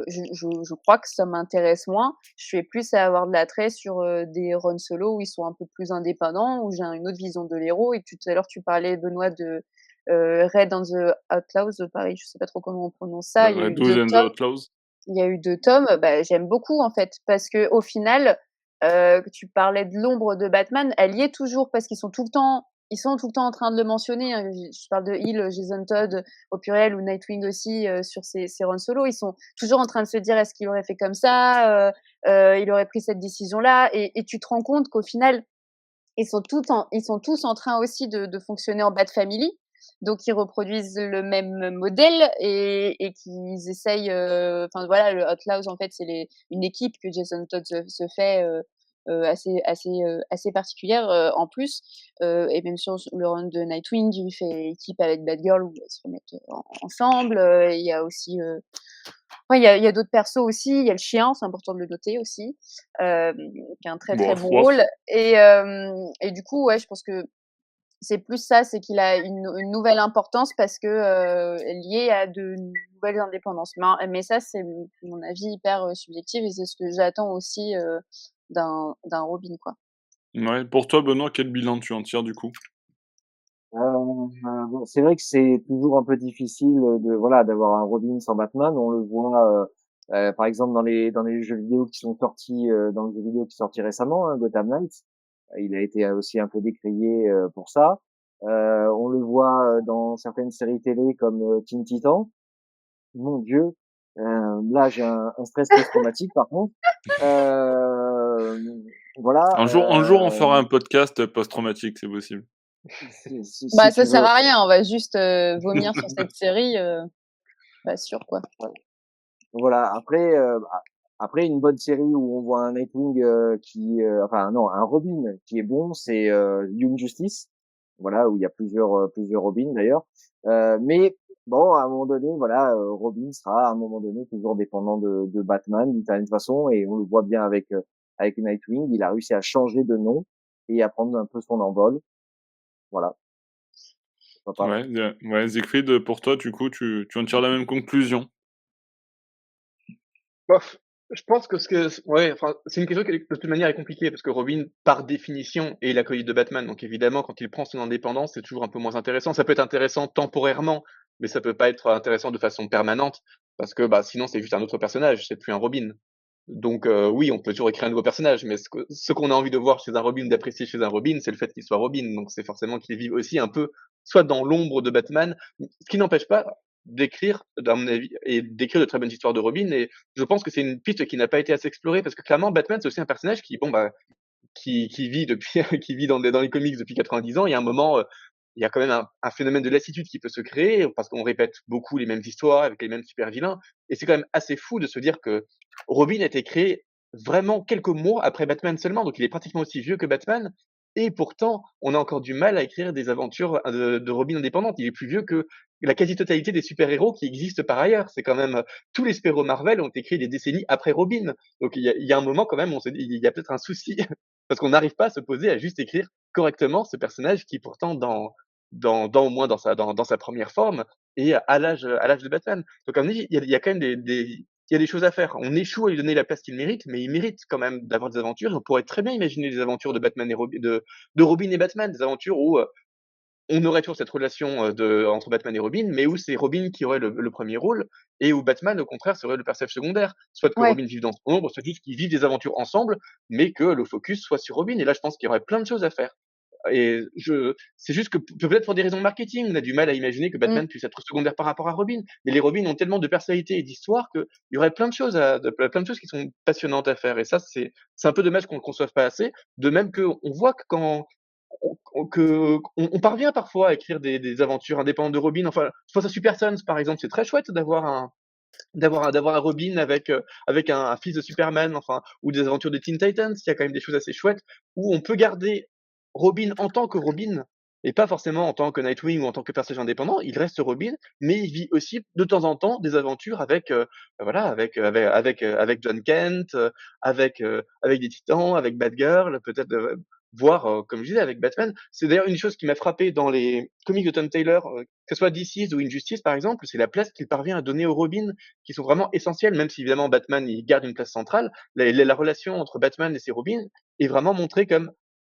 je crois que ça m'intéresse moins. Je suis plus à avoir de l'attrait sur, des runs solo où ils sont un peu plus indépendants, où j'ai une autre vision de l'héros et tout à l'heure, tu parlais, Benoît, de, Red and the Outlaws, pareil, je sais pas trop comment on prononce ça. Il y a eu Red Hood 2 and the tomes. Outlaws? Il y a eu 2 tomes, bah, j'aime beaucoup en fait, parce qu'au final, que tu parlais de l'ombre de Batman, elle y est toujours parce ils sont tout le temps en train de le mentionner, hein. Je parle de Hill, Jason Todd au pluriel ou Nightwing aussi, sur ses runs solo. Ils sont toujours en train de se dire: «Est-ce qu'il aurait fait comme ça? Il aurait pris cette décision-là?» Et tu te rends compte qu'au final, ils sont tous en train aussi de fonctionner en Bat Family. Donc ils reproduisent le même modèle et qu'ils essayent, enfin voilà, le Outlaws en fait, c'est une équipe que Jason Todd se fait, assez particulière, en plus, et même sur le run de Nightwing, il fait équipe avec Batgirl où ils se remettent, ensemble, il y a aussi, ouais, il y a d'autres persos aussi, il y a le chien, c'est important de le noter aussi, hem, qui a un très, très Bof, bon bof. rôle et du coup, ouais, je pense que c'est plus ça, c'est qu'il a une nouvelle importance parce que, liée à de nouvelles indépendances. Mais ça, c'est mon avis hyper, subjectif et c'est ce que j'attends aussi, d'un Robin, quoi. Ouais, pour toi Benoît, quel bilan tu en tires du coup? Bon, c'est vrai que c'est toujours un peu difficile, de voilà, d'avoir un Robin sans Batman. On le voit, par exemple dans les jeux vidéo qui sont sortis, dans le jeu vidéo qui est sorti récemment, hein, Gotham Knights. Il a été, aussi un peu décrié, pour ça. On le voit, dans certaines séries télé comme, Teen Titans. Mon Dieu, là j'ai un stress post-traumatique par contre. Voilà, Un jour on fera un podcast, post-traumatique, c'est possible. Bah, si ça tu sert veux. à rien, on va juste, vomir sur cette série, pas sûr, quoi. Voilà, après, après une bonne série où on voit un Nightwing, enfin non, un Robin qui est bon, c'est, Young Justice. Voilà, où il y a plusieurs Robins d'ailleurs. Mais bon, à un moment donné, voilà, Robin sera à un moment donné toujours dépendant de Batman d'une certaine façon et on le voit bien avec Nightwing. Il a réussi à changer de nom et à prendre un peu son envol. Voilà, pourquoi pas. Ouais, ouais, Siegfried, pour toi du coup, tu en tires la même conclusion? Bof. Je pense que ouais, enfin, c'est une question qui, de toute manière, est compliquée parce que Robin, par définition, est l'acolyte de Batman. Donc évidemment, quand il prend son indépendance, c'est toujours un peu moins intéressant. Ça peut être intéressant temporairement, mais ça peut pas être intéressant de façon permanente parce que, bah, sinon, c'est juste un autre personnage, c'est plus un Robin. Donc oui, on peut toujours écrire un nouveau personnage, mais ce qu'on a envie de voir chez un Robin, d'apprécier chez un Robin, c'est le fait qu'il soit Robin. Donc c'est forcément qu'il vive aussi un peu soit dans l'ombre de Batman, ce qui n'empêche pas d'écrire, à mon avis, et d'écrire de très bonnes histoires de Robin. Et je pense que c'est une piste qui n'a pas été assez explorée parce que clairement Batman, c'est aussi un personnage qui, bon bah, qui vit depuis qui vit dans les comics depuis 90 ans. Il y a un moment, il y a quand même un phénomène de lassitude qui peut se créer parce qu'on répète beaucoup les mêmes histoires avec les mêmes super vilains. Et c'est quand même assez fou de se dire que Robin a été créé vraiment quelques mois après Batman seulement, donc il est pratiquement aussi vieux que Batman. Et pourtant, on a encore du mal à écrire des aventures de Robin indépendantes. Il est plus vieux que la quasi-totalité des super-héros qui existent par ailleurs. C'est quand même tous les super-héros Marvel ont été créés des décennies après Robin. Donc il y a un moment quand même, on se dit, il y a peut-être un souci parce qu'on n'arrive pas à se poser à juste écrire correctement ce personnage qui pourtant au moins dans sa première forme est à l'âge de Batman. Donc comme dit, il y a quand même il y a des choses à faire. On échoue à lui donner la place qu'il mérite, mais il mérite quand même d'avoir des aventures. On pourrait très bien imaginer des aventures de Batman et de Robin et Batman, des aventures où on aurait toujours cette relation entre Batman et Robin, mais où c'est Robin qui aurait le premier rôle et où Batman, au contraire, serait le personnage secondaire. Soit que Ouais. Robin vive dans son ombre, soit juste qu'ils vivent des aventures ensemble, mais que le focus soit sur Robin. Et là, je pense qu'il y aurait plein de choses à faire. Et c'est juste que peut-être pour des raisons marketing, on a du mal à imaginer que Mmh. Batman puisse être secondaire par rapport à Robin. Mais les Robins ont tellement de personnalité et d'histoire qu'il y aurait plein de choses qui sont passionnantes à faire. Et ça, c'est un peu dommage qu'on ne le conçoive pas assez. De même qu'on voit que quand on parvient parfois à écrire des aventures indépendantes de Robin. Enfin, je pense à Super Sons, par exemple. C'est très chouette d'avoir un Robin avec un fils de Superman, enfin, ou des aventures de Teen Titans. Il y a quand même des choses assez chouettes où on peut garder Robin en tant que Robin et pas forcément en tant que Nightwing ou en tant que personnage indépendant. Il reste Robin, mais il vit aussi de temps en temps des aventures avec, voilà, avec John Kent, avec des Titans, avec Batgirl, peut-être, voire, comme je disais, avec Batman. C'est d'ailleurs une chose qui m'a frappé dans les comics de Tom Taylor, que ce soit DC's ou Injustice par exemple, c'est la place qu'il parvient à donner aux Robins, qui sont vraiment essentielles, même si évidemment Batman il garde une place centrale. La relation entre Batman et ses Robins est vraiment montrée comme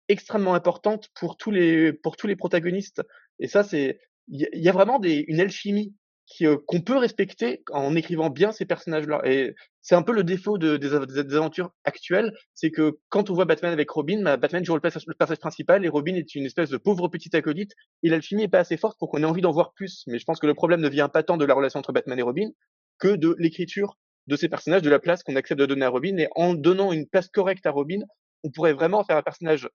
extrêmement importante pour tous les protagonistes. Et ça, il y a vraiment une alchimie qu'on peut respecter en écrivant bien ces personnages-là. Et c'est un peu le défaut des aventures actuelles, c'est que quand on voit Batman avec Robin, bah, Batman joue le personnage principal et Robin est une espèce de pauvre petit acolyte. Et l'alchimie est pas assez forte pour qu'on ait envie d'en voir plus. Mais je pense que le problème ne vient pas tant de la relation entre Batman et Robin que de l'écriture de ces personnages, de la place qu'on accepte de donner à Robin. Et en donnant une place correcte à Robin, on pourrait vraiment faire un personnage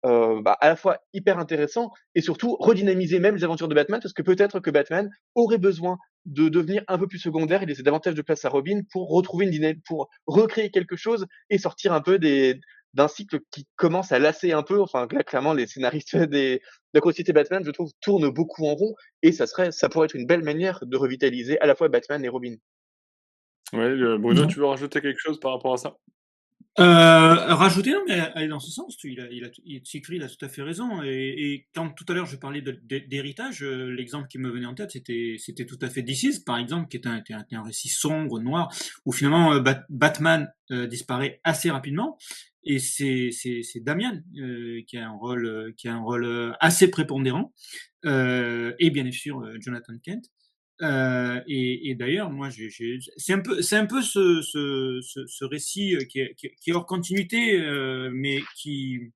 bah, à la fois hyper intéressant et surtout redynamiser même les aventures de Batman parce que peut-être que Batman aurait besoin de devenir un peu plus secondaire et laisser davantage de place à Robin pour retrouver une dynamique, pour recréer quelque chose et sortir un peu d'un cycle qui commence à lasser un peu. Enfin, là, clairement, les scénaristes de la Société Batman, je trouve, tournent beaucoup en rond et ça pourrait être une belle manière de revitaliser à la fois Batman et Robin. Ouais, Bruno, tu veux rajouter quelque chose par rapport à ça? Rajouter, non, mais aller dans ce sens, Siegfried a tout à fait raison. Et quand tout à l'heure je parlais d'héritage, l'exemple qui me venait en tête, c'était tout à fait This par exemple, qui était un récit sombre, noir, où finalement Batman disparaît assez rapidement. Et c'est Damian qui a un rôle assez prépondérant, et bien sûr Jonathan Kent. Et d'ailleurs, moi, c'est un peu ce récit qui est hors continuité, mais qui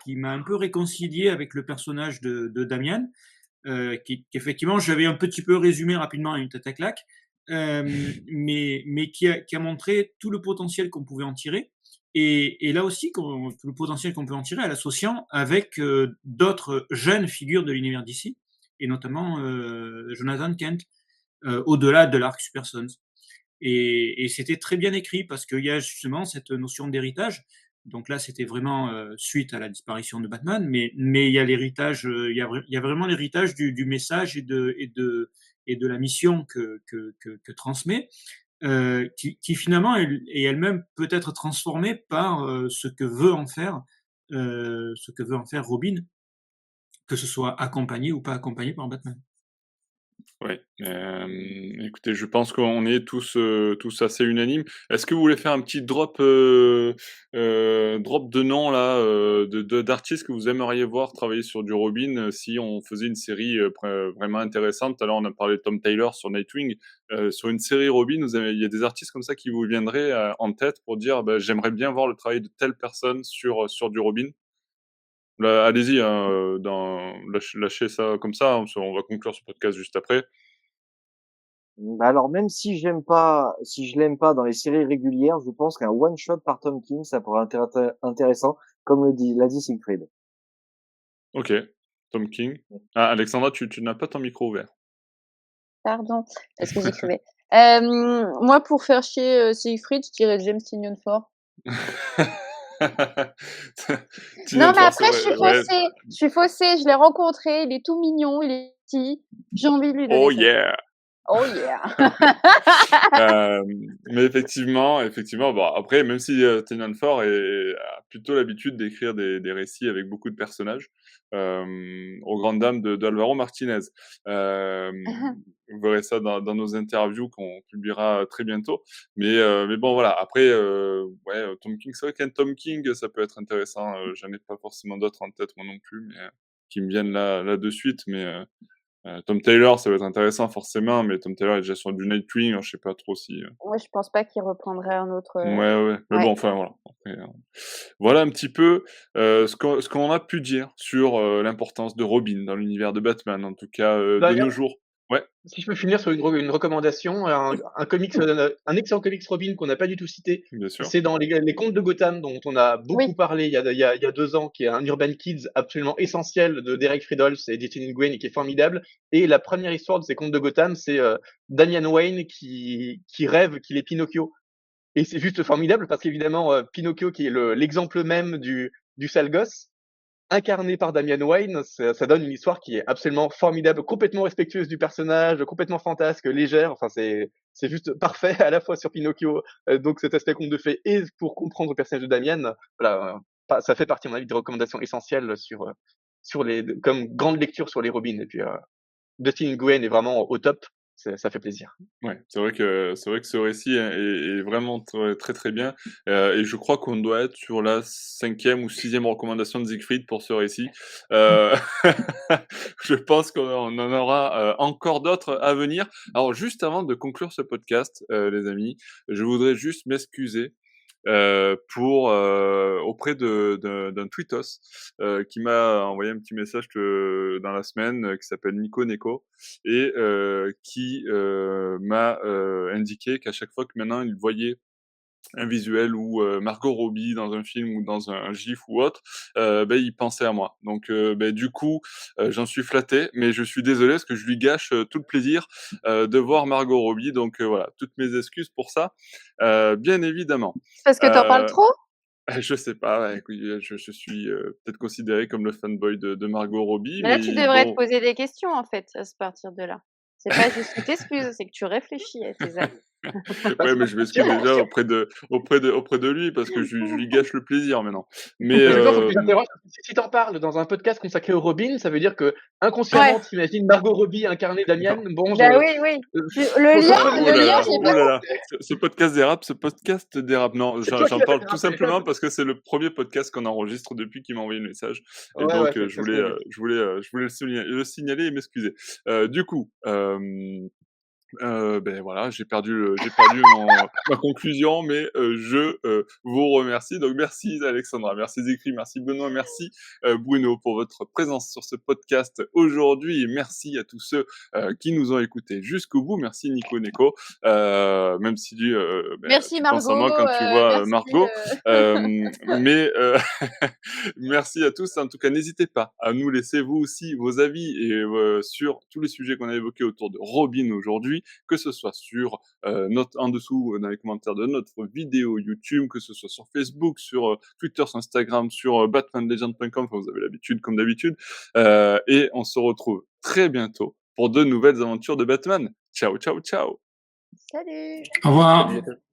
m'a un peu réconcilié avec le personnage de Damian, qu'effectivement j'avais un petit peu résumé rapidement à une tête à claque, mais qui a montré tout le potentiel qu'on pouvait en tirer. Et là aussi, tout le potentiel qu'on peut en tirer, en l'associant avec d'autres jeunes figures de l'univers d'ici, et notamment Jonathan Kent, au-delà de l'arc Super Sons. Et c'était très bien écrit parce qu'il y a justement cette notion d'héritage. Donc là, c'était vraiment suite à la disparition de Batman, mais il y a l'héritage, il y a vraiment l'héritage du message et de la mission que transmet, qui finalement est elle-même peut être transformée par ce que veut en faire Robin, que ce soit accompagné ou pas accompagné par Batman. Ouais, écoutez, je pense qu'on est tous assez unanimes. Est-ce que vous voulez faire un petit drop de noms là, d'artistes que vous aimeriez voir travailler sur du Robin, si on faisait une série, vraiment intéressante? Tout à l'heure, on a parlé de Tom Taylor sur Nightwing. Sur une série Robin, il y a des artistes comme ça qui vous viendraient, en tête pour dire: «Bah, j'aimerais bien voir le travail de telle personne sur du Robin»? Là, allez-y, hein, lâchez ça comme ça, hein, on va conclure ce podcast juste après. Bah alors même si je l'aime pas dans les séries régulières, je pense qu'un one shot par Tom King, ça pourrait être intéressant, comme l'a dit Siegfried. OK, Tom King. Ah, Alexandra, tu n'as pas ton micro ouvert. Pardon, parce que j'écrivais. Moi, pour faire chier Siegfried, je dirais James Tynion Ford. Non, mais après, je suis Ouais. faussée. Je suis faussée. Je l'ai rencontré. Il est tout mignon. Il est petit. J'ai envie de lui donner Oh sa yeah! Oh yeah! Mais effectivement, bon après même si, Tynion Ford a plutôt l'habitude d'écrire des récits avec beaucoup de personnages, aux grandes dames d'Alvaro Martinez. Vous verrez ça dans nos interviews qu'on publiera très bientôt. Mais bon voilà, après, ouais, Tom King, c'est vrai qu'un Tom King, ça peut être intéressant. J'en ai pas forcément d'autres en tête moi non plus, mais qui me viennent là de suite. Tom Taylor, ça va être intéressant forcément, mais Tom Taylor est déjà sur du Nightwing, alors je sais pas trop si, Ouais, je pense pas qu'il reprendrait un autre. ouais, mais Ouais. bon, enfin voilà. Après, voilà un petit peu, ce qu'on a pu dire sur, l'importance de Robin dans l'univers de Batman, en tout cas, de nos D'ailleurs, jours. Ouais, si je peux finir sur une recommandation, un comics, un excellent comics Robin qu'on n'a pas du tout cité, bien sûr. c'est dans les Contes de Gotham dont on a beaucoup Oui. parlé il y a 2 ans, qui est un Urban Kids absolument essentiel de Derek Friedholz et Dustin Nguyen et qui est formidable. Et la première histoire de ces Contes de Gotham, c'est Damian Wayne qui rêve qu'il est Pinocchio. Et c'est juste formidable parce qu'évidemment, Pinocchio qui est l'exemple même du sale gosse, incarné par Damian Wayne, ça donne une histoire qui est absolument formidable, complètement respectueuse du personnage, complètement fantasque, légère. Enfin, c'est juste parfait à la fois sur Pinocchio, donc cet aspect conte de fées et pour comprendre le personnage de Damian. Voilà, ça fait partie à mon avis des recommandations essentielles sur les comme grande lecture sur les Robins. Et puis Dustin Nguyen est vraiment au top, ça fait plaisir. Ouais, c'est vrai que ce récit est vraiment très, très bien, et je crois qu'on doit être sur la 5e ou 6e recommandation de Siegfried pour ce récit. Heu, je pense qu'on en aura, encore d'autres à venir. Alors juste avant de conclure ce podcast, les amis, je voudrais juste m'excuser, auprès d'un tweetos, qui m'a envoyé un petit message dans la semaine, qui s'appelle Nico Neko et qui, m'a, indiqué qu'à chaque fois que maintenant il voyait un visuel ou Margot Robbie dans un film ou dans un gif ou autre, il pensait à moi. Donc du coup, j'en suis flatté, mais je suis désolé parce que je lui gâche, tout le plaisir, de voir Margot Robbie. Donc voilà, toutes mes excuses pour ça, bien évidemment. Parce que t'en parles Heu, trop? je sais pas, ouais, écoute, je suis, peut-être considéré comme le fanboy de Margot Robbie, Mais là, tu mais devrais te bon. poser des questions, en fait, à partir de là. C'est pas juste une t'excuses, c'est que tu réfléchis à tes actes. Bah, Ouais, mais je m'excuse tiens, déjà auprès de lui parce que je lui gâche le plaisir maintenant. Mais mais maintenant, faut que tu t'interroges, parce que si tu en parles dans un podcast consacré aux Robin, ça veut dire que inconsciemment, Ouais, tu imagines Margot Robbie incarner Damian. Bon, bah oui, oui. faut oh Le là lien, là, j'ai oh pas là là, compris. ce podcast dérape. Non, c'est toi qui j'en l'as fait parle tout déraper. simplement parce que c'est le premier podcast qu'on enregistre depuis qu'il m'a envoyé le message et Ouais, donc c'est ce qu'on dit. je voulais le signaler et m'excuser. Du coup, voilà, j'ai perdu ma conclusion, mais vous remercie. Donc merci Alexandra, merci Zikri, merci Benoît, merci, Bruno pour votre présence sur ce podcast aujourd'hui et merci à tous ceux, qui nous ont écoutés jusqu'au bout. Merci Nico Neko, même si Merci tu penses à moi Margot, quand tu vois, merci, Margot, mais merci à tous. En tout cas, n'hésitez pas à nous laisser vous aussi vos avis et sur tous les sujets qu'on a évoqués autour de Robin aujourd'hui, que ce soit sur en dessous dans les commentaires de notre vidéo YouTube, que ce soit sur Facebook, sur Twitter, sur Instagram, sur batmanlegend.com, enfin, vous avez l'habitude comme d'habitude, et on se retrouve très bientôt pour de nouvelles aventures de Batman. Ciao, ciao, ciao. Salut! Au revoir. Salut à tous.